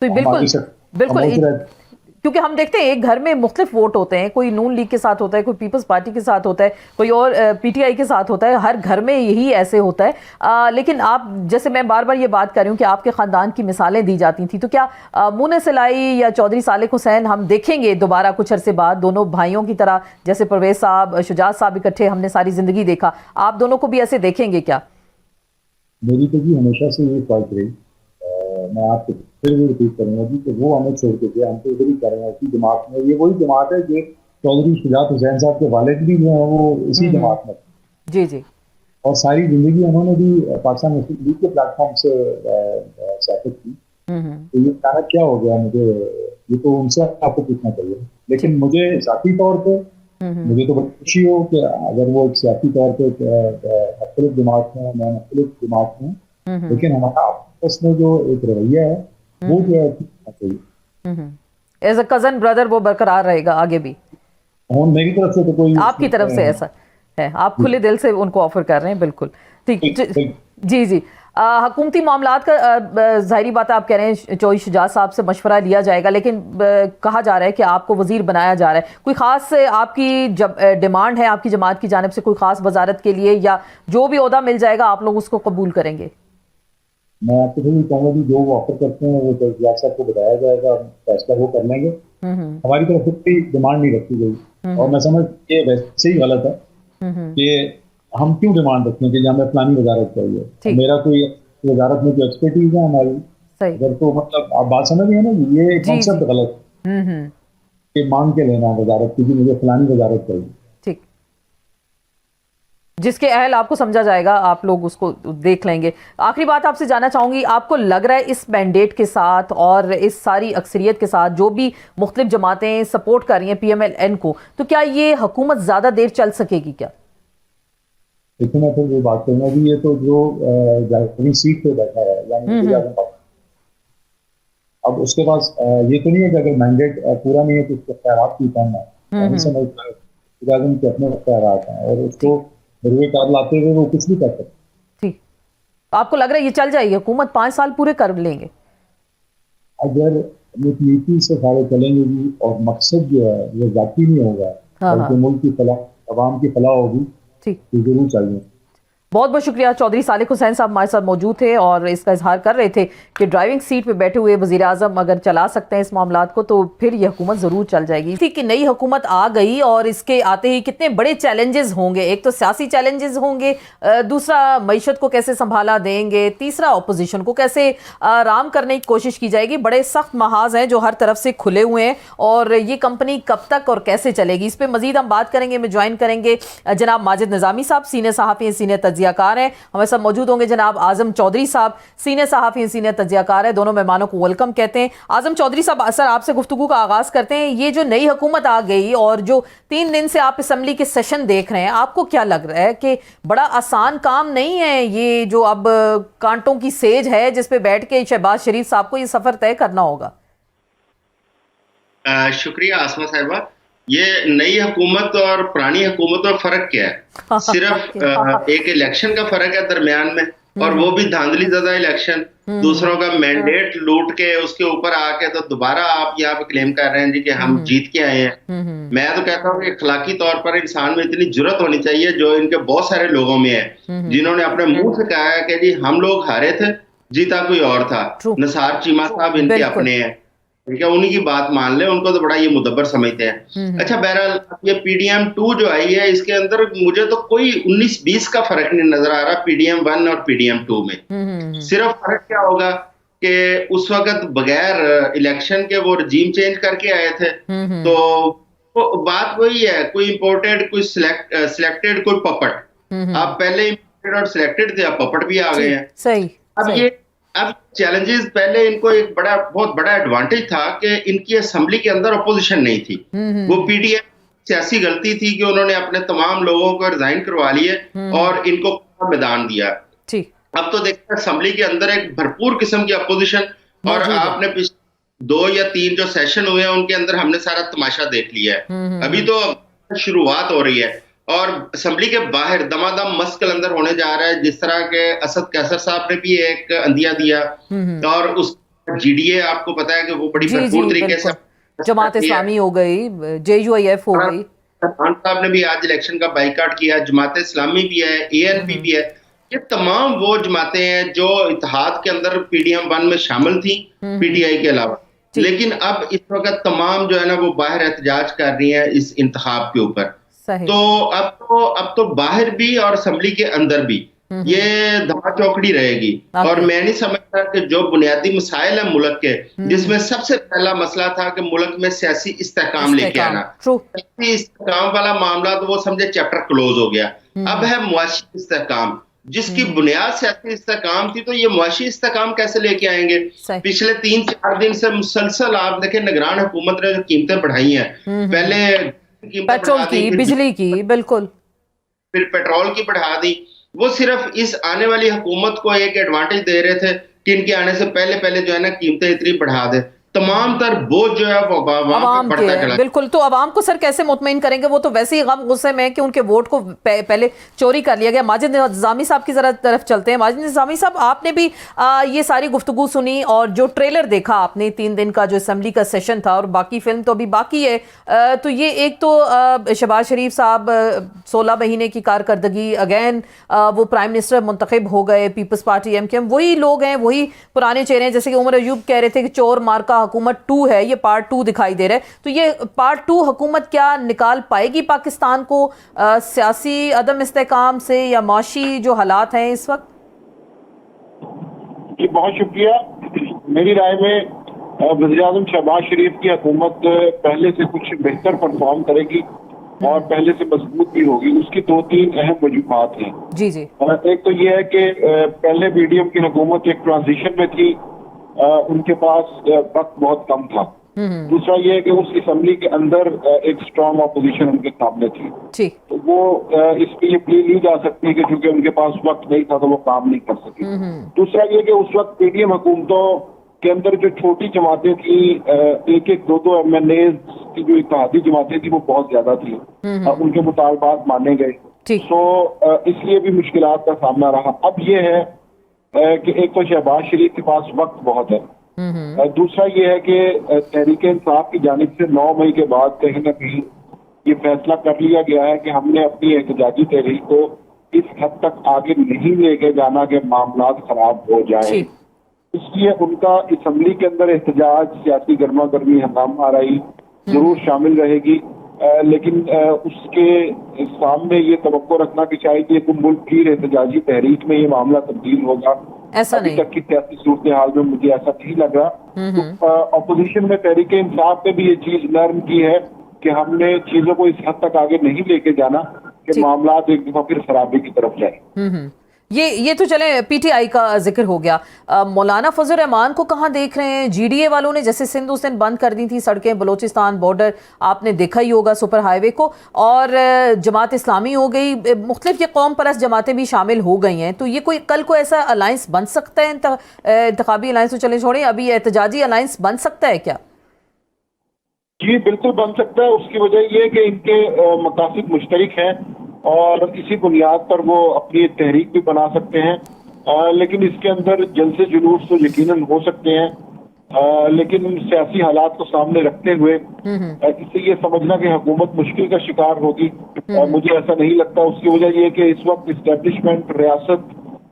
तो बिल्कुल क्योंकि हम देखते हैं एक घर में मुख्तलिफ वोट होते हैं, कोई नून लीग के साथ होता है, कोई पीपल्स पार्टी के साथ होता है, कोई और पीटीआई के साथ होता है, हर घर में यही ऐसे होता है। लेकिन आप जैसे मैं बार बार ये बात कर रही हूँ कि आपके ख़ानदान की मिसालें दी जाती थी, तो क्या मुनस अलाई या चौधरी सालेक हुसैन हम देखेंगे दोबारा कुछ अरसे बाद दोनों भाइयों की तरह, जैसे परवेज़ साहब शुजात साहब इकट्ठे हमने सारी ज़िंदगी देखा, आप दोनों को भी ऐसे देखेंगे क्या?
मेरी तो जी हमेशा से ये ख्वाहिश रही, मैं आपको फिर भी रिपीट करूंगा जी कि वो हमें छोड़ के गए, हम तो इधर ही कर रहे हैं उसी जमात में। ये वही जमात है जो चौधरी शुजात हुसैन साहब के वालिद भी जो है वो इसी जमात में
जी जी,
और सारी जिंदगी उन्होंने भी पाकिस्तान मुस्लिम लीग के प्लेटफॉर्म से सियासत की। तो ये कहना क्या हो गया, मुझे ये तो उनसे आपको पूछना चाहिए। लेकिन मुझे ज़ाती तौर पर मुझे तो बड़ी खुशी हो कि अगर वो एक सियासी तौर पर मुख्तलिफ जमात में, मैं मुख्तलिफ जमात में, लेकिन हमारा उसमें जो एक रवैया है वो जो है
एज अ कजन ब्रदर वो बरकरार रहेगा आगे भी।
मेरी तरफ से तो कोई,
आपकी तरफ से ऐसा है, आप खुले दिल से उनको ऑफर कर रहे हैं, बिल्कुल ठीक जी जी। हुकूमती मामलात का ज़ाहिरी बात है, आप कह रहे हैं चौधरी शुजात साहब से मशवरा लिया जाएगा, लेकिन कहा जा रहा है कि आपको वजीर बनाया जा रहा है। कोई ख़ास आपकी जब डिमांड है आपकी जमात की जानिब से, कोई ख़ास वजारत के लिए, या जो भी ओहदा मिल जाएगा आप लोग उसको कबूल करेंगे?
मैं आपको भी कहूँगा कि जो वो ऑफर करते हैं वो शुजात साहब को बताया जाएगा, फैसला वो कर लेंगे। हमारी तरफ से कोई डिमांड नहीं रखी गई, और मैं समझ ये वैसे ही गलत है कि हम क्यों डिमांड रखते हैं कि हमें फलानी वजारत चाहिए। मेरा कोई वजारत में कोई एक्सपर्टीज है हमारी, अगर तो मतलब आप बात समझ रहे हैं ना, ये कॉन्सेप्ट गलत कि मांग के लेना वजारत की, मुझे फलानी वजारत चाहिए।
जिसके अहल आपको समझा जाएगा, आप लोग उसको देख लेंगे। आखिरी बात आपसे जानना चाहूंगी, आपको लग रहा है इस मैंडेट के साथ और इस सारी अक्सरियत के साथ जो भी मुख्तलिफ जमातें सपोर्ट कर रही हैं PMLN को, तो क्या ये हुकूमत ज्यादा देर चल सकेगी क्या?
देखिए, मैं तो ये बात करूंगा कि ये तो जो ड्राइविंग सीट पे बैठा है यानी अब उसके पास ये तो नहीं है कि अगर मैंडेट पूरा नहीं है तो उसके इख्तियारात भी कम है। समझता है के अपने इख्तियारात हैं और उसको बरूए कार लाते हुए वो कुछ भी कर सकते।
ठीक, आपको लग रहा है ये चल जाएगी हुकूमत, 5 साल पूरे कर लेंगे?
अगर ये नीति से सारे चलेंगे भी और मकसद जो है वो जाती नहीं होगा, बल्कि मुल्क की फलाह, अवाम की फलाह होगी, तो जरूर चाहिए।
बहुत बहुत शुक्रिया। चौधरी सालिक हुसैन साहब हमारे साथ मौजूद थे और इसका इजहार कर रहे थे कि ड्राइविंग सीट पे बैठे हुए वज़ीर आज़म अगर चला सकते हैं इस मामलात को तो फिर यह हुकूमत ज़रूर चल जाएगी। थी कि नई हुकूमत आ गई और इसके आते ही कितने बड़े चैलेंजेस होंगे। एक तो सियासी चैलेंजेस होंगे, दूसरा मईशत को कैसे संभाला देंगे, तीसरा अपोजिशन को कैसे आराम करने की कोशिश की जाएगी। बड़े सख्त महाज हैं जो हर तरफ से खुले हुए हैं और ये कंपनी कब तक और कैसे चलेगी, इस पर मजीद हम बात करेंगे। में ज्वाइन करेंगे जनाब माजिद निज़ामी साहब, सीनियर सहाफ़ी, सीनियर तज्जियाकार हैं। हमारे साथ मौजूद होंगे जनाब आजम चौधरी साहब, सीनियर सहाफ़ी, सीनियर तज्जियाकार है। दोनों मेहमानों को वेलकम कहते हैं। आजम चौधरी साहब, सर आपसे गुफ्तगू का आगाज करते हैं। ये जो नई हुकूमत आ गई और जो 3 दिन से आप असम्बली के सेशन देख रहे हैं, आपको क्या लग रहा है कि बड़ा आसान काम नहीं है ये जो अब कांटों की सेज है जिस पे बैठ के शहबाज शरीफ साहब को ये सफर तय करना होगा?
शुक्रिया आसमा साहिबा। ये नई हुकूमत और पुरानी हुकूमत में फर्क क्या है? सिर्फ एक इलेक्शन का फर्क है दरमियान में, और वो भी धांधली ज़्यादा इलेक्शन, दूसरों का मैंडेट लूट के उसके ऊपर आके तो दोबारा आप यहाँ पे क्लेम कर रहे हैं जी कि हम जीत के आए हैं। मैं तो कहता हूँ कि अखलाकी तौर पर इंसान में इतनी जुर्रत होनी चाहिए जो इनके बहुत सारे लोगों में है, जिन्होंने अपने मुंह से कहा है कि जी हम लोग हारे थे, जीता कोई और था। निसार चीमा साहब इनके अपने हैं, ठीक है, उन्हीं की बात मान ले, उनको तो बड़ा ये मुदब्बर समझते हैं। अच्छा, बहरहाल ये PDM 2 जो आई है इसके अंदर मुझे तो कोई 19-20 का फर्क नहीं नजर आ रहा PDM 1 और PDM 2 में। सिर्फ फर्क क्या होगा कि उस वक्त बगैर इलेक्शन के वो रजीम चेंज करके आए थे, तो बात वही है, कोई इंपोर्टेड, कोई सिलेक्टेड, कोई पपट। आप पहले इंपोर्टेड और सिलेक्टेड थे, अब पपट भी आ गए हैं। सही। अब चैलेंजेस, पहले इनको एक बहुत बड़ा एडवांटेज था कि इनकी असेंबली के अंदर अपोजिशन नहीं थी। वो PDM सियासी गलती थी कि उन्होंने अपने तमाम लोगों को रिजाइन करवा लिए और इनको मैदान दिया। अब तो देखते हैं असेंबली के अंदर एक भरपूर किस्म की अपोजिशन, और आपने पिछले 2 या 3 जो सेशन हुए हैं उनके अंदर हमने सारा तमाशा देख लिया है। अभी तो शुरुआत हो रही है और असेंबली के बाहर दमादम मस्क अंदर होने जा रहा है। जिस तरह के असद कैसर साहब ने भी एक अंदिया दिया, और उस GDA आपको पता है कि वो बड़ी भरपूर तरीके से
जमात इस्लामी हो गई, JUIF हो गई।
खान साहब ने भी आज इलेक्शन का बाइकाट किया, जमात इस्लामी भी है, ANP भी है। ये तमाम वो जमातें हैं जो इत्तेहाद के अंदर PDM 1 में शामिल थी PTI के अलावा, लेकिन अब इस वक्त तमाम जो है ना वो बाहर एहतजाज कर रही है इस इंतखाब के ऊपर। तो अब तो बाहर भी और असेंबली के अंदर भी ये धमा चौकड़ी रहेगी। और मैं नहीं समझता कि जो बुनियादी मसाइल है मुल्क के, जिसमें सबसे पहला मसला था कि मुल्क में सियासी इस्तेहकाम लेके आना, सियासी इस्तेहकाम वाला मामला तो वो समझे चैप्टर क्लोज हो गया। अब है मुआशी इस्तेहकाम, जिसकी बुनियाद सियासी इस्तेहकाम थी, तो ये मुआशी इस्तेहकाम कैसे लेके आएंगे? पिछले 3-4 दिन से मुसलसल आप देखें निगरान हुकूमत ने जो कीमतें बढ़ाई हैं, पहले
पेट्रोल की, बिजली की, बिल्कुल,
फिर पेट्रोल की बढ़ा दी। वो सिर्फ इस आने वाली हुकूमत को एक एडवांटेज दे रहे थे कि इनके आने से पहले जो है ना कीमतें इतनी बढ़ा दे। तमाम तर बोझ जो है वो अवाम पे पड़ता चला।
बिल्कुल, तो अवाम को सर कैसे मुतमईन करेंगे? वो तो वैसे ही गम गुस्से में कि उनके वोट को पहले चोरी कर लिया गया। माजिद निज़ामी साहब की जरा तरफ चलते हैं। माजिद निज़ामी साहब, आपने भी ये सारी गुफ्तगू सुनी और जो ट्रेलर देखा आपने 3 दिन का जो असेंबली का सेशन था, और बाकी फिल्म तो अभी बाकी है, तो ये एक तो शहबाज शरीफ साहब 16 महीने की कारकर्दगी, अगेन वो प्राइम मिनिस्टर मुंतखब हो गए, पीपल्स पार्टी MKM वही लोग हैं, वही पुराने चेहरे हैं। जैसे कि उमर अयूब कह रहे थे कि चोर मार्का हुकूमत 2 है, ये पार्ट 2 दिखाई दे रहा है। तो ये पार्ट 2 हुकूमत क्या निकाल पाएगी पाकिस्तान को सियासी अदम इस्तेहकाम से या माशी जो हालात हैं इस वक्त?
जी बहुत शुक्रिया। मेरी राय में वज़ीर-ए-आज़म शहबाज शरीफ की हुकूमत पहले से कुछ बेहतर परफॉर्म करेगी। और पहले से मजबूत भी होगी। उसकी 2-3 अहम वजूहात हैं।
जी जी।
एक तो ये है कि पहले पीडीएम की हुकूमत एक ट्रांजिशन में थी, उनके पास वक्त बहुत कम था। दूसरा ये है कि उस असम्बली के अंदर एक स्ट्रांग अपोजिशन उनके सामने थी,
ठीक।
तो वो इसके लिए प्ली ली जा सकती है कि चूंकि उनके पास वक्त नहीं था तो वो काम नहीं कर सके। दूसरा ये कि उस वक्त पीडीएम हुकूमतों के अंदर जो छोटी जमातें थी, 1-1, 2-2 MNA की जो इत्तेहादी जमातें थी वो बहुत ज्यादा थी, उनके मुतालबात माने गए, तो इसलिए भी मुश्किलात का सामना रहा। अब ये है कि एक तो शहबाज शरीफ के पास वक्त बहुत है, दूसरा ये है कि तहरीक इंसाफ की जानिब से 9 मई के बाद कहीं ना कहीं ये फैसला कर लिया गया है कि हमने अपनी एहतजाजी तहरीक को इस हद तक आगे नहीं लेके जाना कि मामला खराब हो जाए। इसलिए उनका असम्बली के अंदर एहतजाज, सियासी गर्मा गर्मी, हंगामा आराई जरूर शामिल रहेगी, लेकिन उसके सामने ये तवक्को रखना कि शायद ये मुल्क की एहतजाजी तहरीक में ये मामला तब्दील होगा,
ऐसा
अभी
नहीं।
तक की सियासी सूरत हाल में मुझे ऐसा नहीं लग रहा। अपोजिशन में तहरीक इंसाफ ने भी ये चीज लर्न की है कि हमने चीजों को इस हद तक आगे नहीं लेके जाना कि मामला एक दफा फिर खराबी की तरफ जाए।
ये तो चले पीटीआई का जिक्र हो गया। मौलाना फजल रहमान को कहाँ देख रहे हैं? जीडीए वालों ने जैसे सिंध उस दिन बंद कर दी थी सड़कें, बलोचिस्तान बॉर्डर आपने देखा ही होगा, सुपर हाईवे को, और जमात इस्लामी हो गई, मुख्तलिफ ये कौम परस्त जमातें भी शामिल हो गई हैं। तो ये कोई कल को ऐसा अलायंस बन सकता है? इंतखाबी अलायंस तो चले छोड़ें, अभी एहतजाजी अलायंस बन सकता है क्या?
जी बिल्कुल बन सकता है। उसकी वजह यह है कि इनके मकासद मुश्तरक हैं और इसी बुनियाद पर वो अपनी तहरीक भी बना सकते हैं, लेकिन इसके अंदर जलसे जुलूस तो यकीनन हो सकते हैं, लेकिन सियासी हालात को सामने रखते हुए इससे ये समझना कि हुकूमत मुश्किल का शिकार होगी, मुझे ऐसा नहीं लगता। उसकी वजह यह है कि इस वक्त इस्टेब्लिशमेंट, रियासत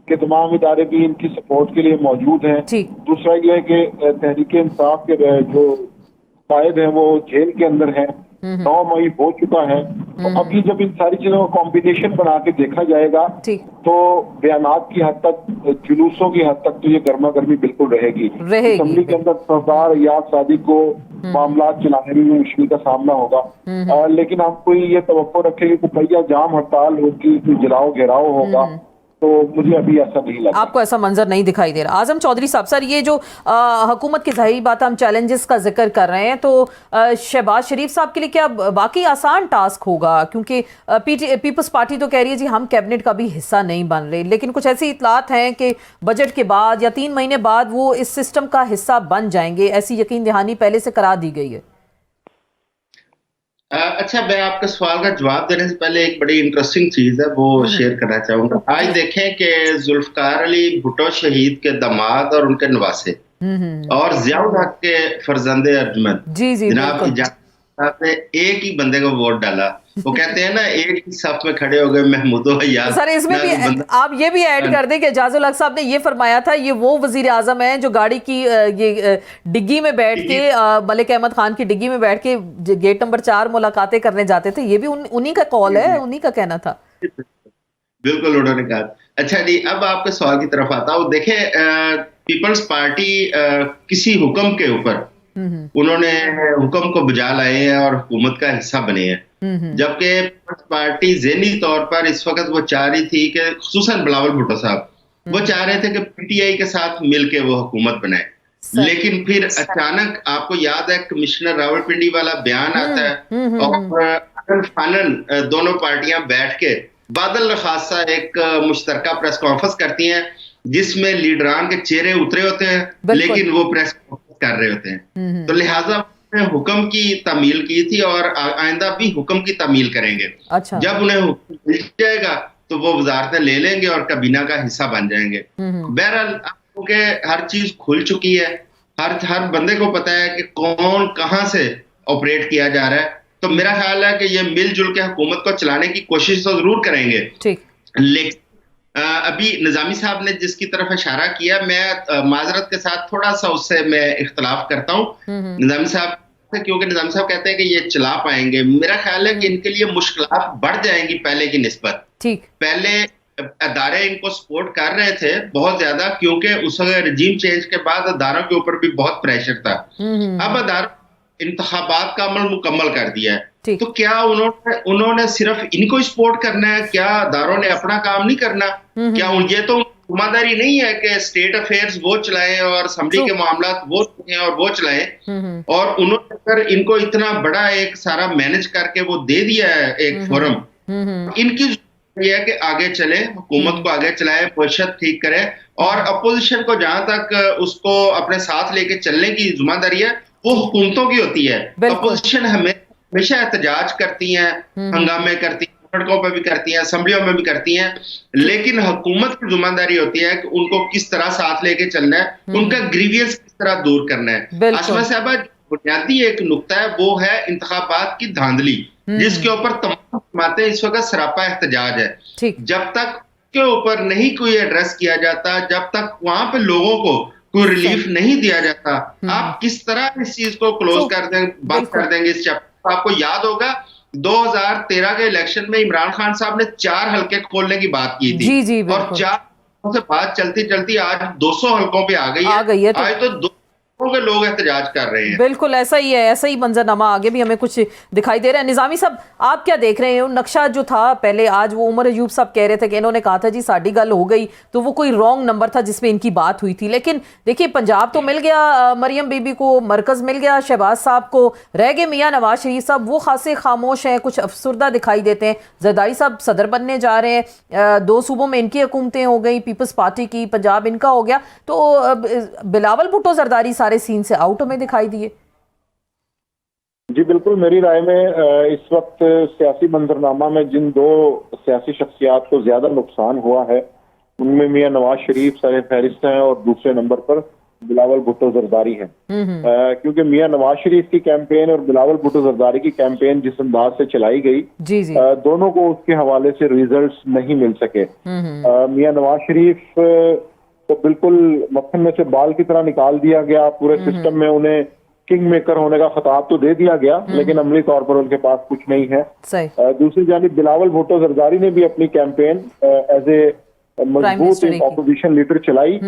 के तमाम इदारे भी इनकी सपोर्ट के लिए मौजूद हैं। दूसरा यह है कि तहरीक इंसाफ के जो कायद हैं वो जेल के अंदर हैं, 9 मई हो चुका है, तो अभी जब इन सारी चीजों का कॉम्बिनेशन बना के देखा जाएगा तो बयानात की हद तक, जुलूसों की हद तक तो ये गर्मा गर्मी बिल्कुल रहेगी। असम्बली के अंदर सरदार याद सादिक को मामला चलाने में मुश्किल का सामना होगा, लेकिन हम कोई ये तवक्को रखेंगे कि भैया जाम हड़ताल होगी, कोई जलाओ घेराव होगा, तो मुझे अभी ऐसा नहीं लगा।
आपको ऐसा मंजर नहीं दिखाई दे रहा। आजम चौधरी साहब, सर ये जो हुकूमत की ज़ाहिर बात हम चैलेंजेस का जिक्र कर रहे हैं, तो शहबाज शरीफ साहब के लिए क्या वाकई आसान टास्क होगा? क्योंकि पीपल्स पार्टी तो कह रही है जी हम कैबिनेट का भी हिस्सा नहीं बन रहे, लेकिन कुछ ऐसी इतलात हैं कि बजट के बाद या 3 महीने बाद वो इस सिस्टम का हिस्सा बन जाएंगे, ऐसी यकीन दहानी पहले से करा दी गई है।
अच्छा, मैं आपके सवाल का जवाब देने से पहले एक बड़ी इंटरेस्टिंग चीज है वो शेयर करना चाहूंगा। आज देखें कि जुल्फकार अली भुट्टो शहीद के दामाद और उनके नवासे और जियाउल हक के फर्जंदे अर्जुमंद जनाब की जान ने एक ही बंदे को वोट डाला। वो कहते हैं ना, एक ही सफ में खड़े हो गए महमूदो हयात।
सर इसमें भी आप ये भी ऐड कर दें कि एजाजुल हक साहब ने ये फरमाया था, ये वो वजीर आजम है जो गाड़ी की ये डिग्गी में बैठ के, मलिक अहमद खान की डिग्गी में बैठ के गेट नंबर 4 मुलाकातें करने जाते थे। ये भी उन्हीं का कॉल है, उन्हीं का कहना था।
बिल्कुल उन्होंने कहा। अच्छा जी, अब आपके सवाल की तरफ आता हूँ। देखें, पीपल्स पार्टी किसी हुक्म के ऊपर उन्होंने हुक्म को बजा लाए हैं और हुकूमत का हिस्सा बने हैं, जबकि पार्टी ज़हनी तौर पर इस वक्त वो चाह रही थी कि खुसूसन बिलावल भुट्टो साहब वो चाह रहे थे कि पीटीआई के साथ मिलके वो हुकूमत बनाए, लेकिन फिर अचानक आपको याद है कमिश्नर रावलपिंडी वाला बयान आता है और फानन दोनों पार्टियां बैठ के बादल खासा एक मुश्तरका प्रेस कॉन्फ्रेंस करती हैं जिसमें लीडरान के चेहरे उतरे होते हैं, लेकिन वो प्रेस कॉन्फ्रेंस कर रहे होते हैं। तो लिहाजा हुक्म की तामील की थी और आइंदा भी हुक्म की तामील करेंगे।
अच्छा।
जब उन्हें हुक्म मिल जाएगा तो वो वजारतें ले लेंगे और काबीना का हिस्सा बन जाएंगे। बहरहाल क्योंकि हर चीज खुल चुकी है, हर बंदे को पता है कि कौन कहां से ऑपरेट किया जा रहा है, तो मेरा ख्याल है कि ये मिलजुल के हुकूमत को चलाने की कोशिश तो जरूर करेंगे। लेकिन अभी निजामी साहब ने जिसकी तरफ इशारा किया, मैं माजरत के साथ थोड़ा सा उससे मैं इख्तलाफ करता हूँ निजामी साहब, क्योंकि निजामी साहब कहते हैं कि ये चला पाएंगे। मेरा ख्याल है कि इनके लिए मुश्किलात बढ़ जाएंगी पहले की निस्बत। पहले अदारे इनको सपोर्ट कर रहे थे बहुत ज्यादा, क्योंकि उस रजीम चेंज के बाद अदारों के ऊपर भी बहुत प्रेशर था। अब अदारों इंतखाबात का अमल मुकम्मल कर दिया है,
ठीक।
तो क्या उन्होंने सिर्फ इनको सपोर्ट करना है? क्या दारों ने अपना काम नहीं करना? क्या ये तो जिम्मेदारी नहीं है कि स्टेट अफेयर्स वो चलाएं और असेंबली के मामला वो चलाएं और वो चलाएं? और उन्होंने अगर इनको इतना बड़ा एक सारा मैनेज करके वो दे दिया है एक फोरम, इनकी ये है कि आगे चले, हुकूमत को आगे चलाए, पोजीशन ठीक करे और अपोजिशन को जहां तक उसको अपने साथ लेके चलने की जिम्मेदारी है वो हुकूमतों की होती है। अपोजिशन हमेशा एहतजाज करती हैं, हंगामे करती हैं, सड़कों पर भी करती हैं, असेंबलियों में भी करती हैं, लेकिन हुकूमत की जिम्मेदारी होती है कि उनको किस तरह साथ लेके चलना है, उनका ग्रीवियंस किस तरह दूर करना है। आसमा साहबा, बुनियादी एक नुक्ता है वो है इंतखाबात की धांधली, जिसके ऊपर तमाम जमातें इस वक्त सरापा एहतजाज है। जब तक के ऊपर नहीं कोई एड्रेस किया जाता, जब तक वहां पे लोगों को कोई रिलीफ नहीं दिया जाता, आप किस तरह इस चीज को क्लोज कर देंगे, बंद कर देंगे इस चैप्टर? आपको याद होगा 2013 के इलेक्शन में इमरान खान साहब ने 4 हलके खोलने की बात की थी।
जी,
और 4 से बात चलती चलती आज 200 हलकों पे आ गई है। आज तो 200 के लोग एहतजाज कर रहे हैं।
बिल्कुल ऐसा ही है, ऐसा ही मंजरनामा आगे भी हमें कुछ दिखाई दे रहा है। निजामी साहब, आप क्या देख रहे हैं? नक्शा जो था पहले, आज वो उमर अयूब साहब कह रहे थे कि इन्होंने कहा था जी साड़ी गल हो गई, तो वो कोई रॉन्ग नंबर था जिसमें इनकी बात हुई थी। लेकिन देखिए, पंजाब तो मिल गया मरियम बीबी को, मरकज मिल गया शहबाज साहब को, रह गए मियां नवाज शरीफ साहब, वो खासे खामोश हैं, कुछ अफसरदा दिखाई देते हैं। जरदारी साहब सदर बनने जा रहे हैं, 2 सूबों में इनकी हुकूमतें हो गई, पीपल्स पार्टी की, पंजाब इनका हो गया, तो बिलावल भुट्टो जरदारी सारे सीन से आउट में दिखाई दिए।
जी बिल्कुल, मेरी राय में इस वक्त सियासी मंजरनामा में जिन 2 सियासी शख्सियात को ज्यादा नुकसान हुआ है उनमें मियां नवाज शरीफ सर फहरिस्त हैं और दूसरे नंबर पर बिलावल भुट्टो जरदारी हैं। क्योंकि मियां नवाज शरीफ की कैंपेन और बिलावल भुट्टो जरदारी की कैंपेन जिस अंदाज से चलाई गई, दोनों को उसके हवाले से रिजल्ट्स नहीं मिल सके। मियां नवाज शरीफ तो बिल्कुल मक्खन में से बाल की तरह निकाल दिया गया, पूरे सिस्टम में उन्हें किंग मेकर होने का खिताब तो दे दिया गया, लेकिन अमली तौर पर उनके पास कुछ नहीं है। दूसरी जानिब बिलावल भुट्टो जरदारी ने भी अपनी कैंपेन एज ए मजबूत एक ऑपोजिशन लीडर चलाई,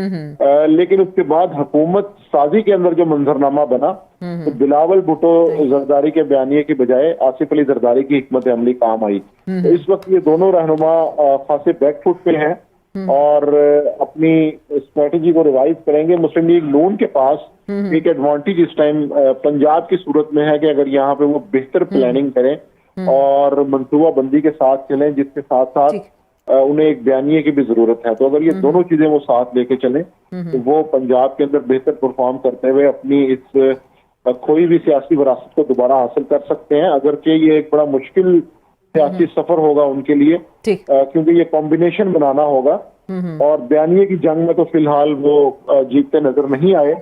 लेकिन उसके बाद हुकूमत साजी के अंदर जो मंजरनामा बना, तो बिलावल भुट्टो जरदारी के बयानिए की बजाय आसिफ अली जरदारी की हिकमत अमली काम आई। तो इस वक्त ये दोनों रहनुमा खासे बैकफुट पे हैं और अपनी स्ट्रेटेजी को रिवाइव करेंगे। मुस्लिम लीग नून के पास एक एडवांटेज इस टाइम पंजाब की सूरत में है कि अगर यहाँ पे वो बेहतर प्लानिंग करें और मंसूबा बंदी के साथ चलें, जिसके साथ साथ उन्हें एक बयानिए की भी जरूरत है, तो अगर ये दोनों चीजें वो साथ लेके चलें तो वो पंजाब के अंदर बेहतर परफॉर्म करते हुए अपनी इस खोई भी सियासी विरासत को दोबारा हासिल कर सकते हैं। अगरचे ये एक बड़ा मुश्किल सियासी सफर होगा उनके लिए, क्योंकि ये कॉम्बिनेशन बनाना होगा और बयानिए की जंग में तो फिलहाल वो जीतते नजर नहीं आए।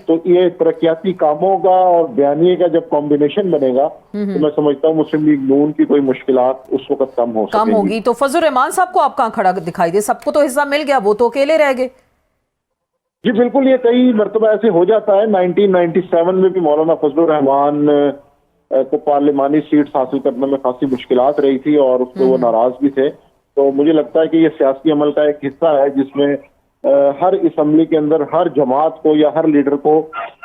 तो ये तरक्याती कामों का और बयानिए का जब कॉम्बिनेशन बनेगा तो मैं समझता हूँ मुस्लिम लीग नून की कोई मुश्किलात उस वक्त कम होगी।
तो फजल रहमान साहब को आप कहाँ खड़ा दिखाई दे? सबको तो हिस्सा मिल गया, वो तो अकेले रह गए।
जी बिल्कुल, ये कई मरतबा ऐसे हो जाता है। 1997 में भी मौलाना फजल रहमान को पार्लिमानी सीट्स हासिल करने में खासी मुश्किलात रही थी और उससे वो नाराज भी थे। तो मुझे लगता है कि ये सियासी अमल का एक हिस्सा है जिसमें हर असेंबली के अंदर हर जमात को या हर लीडर को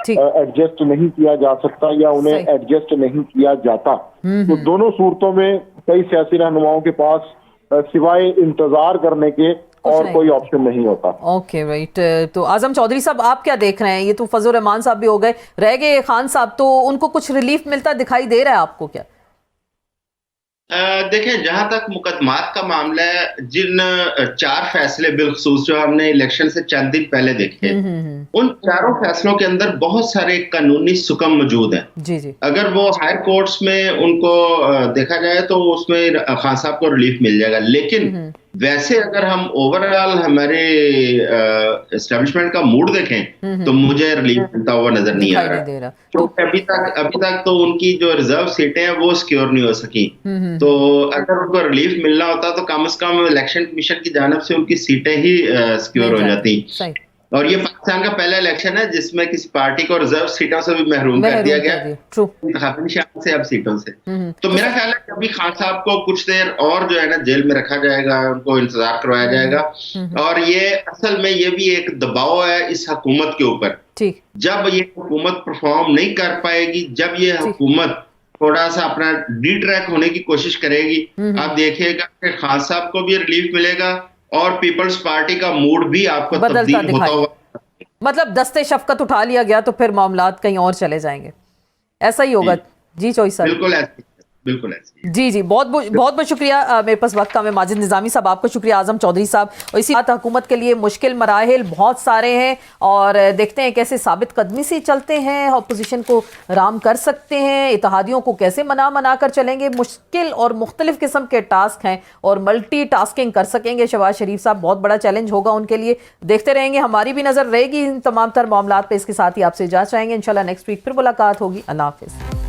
एडजस्ट नहीं किया जा सकता या उन्हें एडजस्ट नहीं किया जाता। तो दोनों सूरतों में कई सियासी रहनुमाओं के पास सिवाय इंतजार करने के और कोई ऑप्शन नहीं होता।
Okay right. तो आजम चौधरी साहब, आप क्या देख रहे हैं? ये तो फजल रहमान साहब भी हो गए, रह गए खान साहब, तो उनको कुछ रिलीफ मिलता दिखाई दे रहा है आपको क्या?
देखें, जहां तक मुकदमात का मामला है, जिन 4 फैसले बिलखसूस जो हमने इलेक्शन से चंद दिन पहले देखे, उन 4 फैसलों के अंदर बहुत सारे कानूनी सुकम मौजूद हैं।
जी। अगर
वो हायर कोर्ट्स में उनको देखा जाए तो उसमें खान साहब को रिलीफ मिल जाएगा, लेकिन वैसे अगर हम ओवरऑल हमारे एस्टेब्लिशमेंट का मूड देखें तो मुझे रिलीफ मिलता हुआ नजर नहीं आ रहा। तो अभी तक तो उनकी जो रिजर्व सीटें हैं वो सिक्योर नहीं हो सकी। तो अगर उनको रिलीफ मिलना होता तो कम से कम इलेक्शन कमीशन की जानिब से उनकी सीटें ही सिक्योर हो जाती। और ये पाकिस्तान का पहला इलेक्शन है जिसमें किसी पार्टी को रिजर्व सीटों से भी महरूम कर दिया गया, निशान से, अब सीटों से। तो मेरा ख्याल है कि अभी खान साहब को कुछ देर और जो है ना जेल में रखा जाएगा, उनको इंतजार करवाया जाएगा। और ये असल में ये भी एक दबाव है इस हुकूमत के ऊपर। जब ये हुकूमत परफॉर्म नहीं कर पाएगी, जब ये हुकूमत थोड़ा सा अपना डिट्रैक होने की कोशिश करेगी। आप देखिएगा कि खान साहब को भी रिलीफ मिलेगा और पीपल्स पार्टी का मूड भी आपको
बदलता
तब्दील होता हुआ,
मतलब दस्ते शफकत उठा लिया गया तो फिर मामलात कहीं और चले जाएंगे, ऐसा ही होगा। जी चौधरी साहब,
बिल्कुल ऐसे, बिल्कुल ऐसे।
जी जी, बहुत बहुत शुक्रिया। मेरे पास वक्त का, मैं माजिद निज़ामी साहब आपको शुक्रिया, आज़म चौधरी साहब। और इसी बात, हुकूमत के लिए मुश्किल मराहिल बहुत सारे हैं और देखते हैं कैसे साबित कदमी से चलते हैं, अपोजिशन को राम कर सकते हैं, इत्तेहादियों को कैसे मना कर चलेंगे। मुश्किल और मुख्तलिफ किस्म के टास्क हैं और मल्टी टास्किंग कर सकेंगे शहबाज शरीफ साहब, बहुत बड़ा चैलेंज होगा उनके लिए। देखते रहेंगे, हमारी भी नज़र रहेगी इन तमाम तर मामलात पर। इसके साथ ही आपसे इजाज़त चाहेंगे, इंशाल्लाह नेक्स्ट वीक फिर मुलाकात होगी। अल्लाह हाफिज़।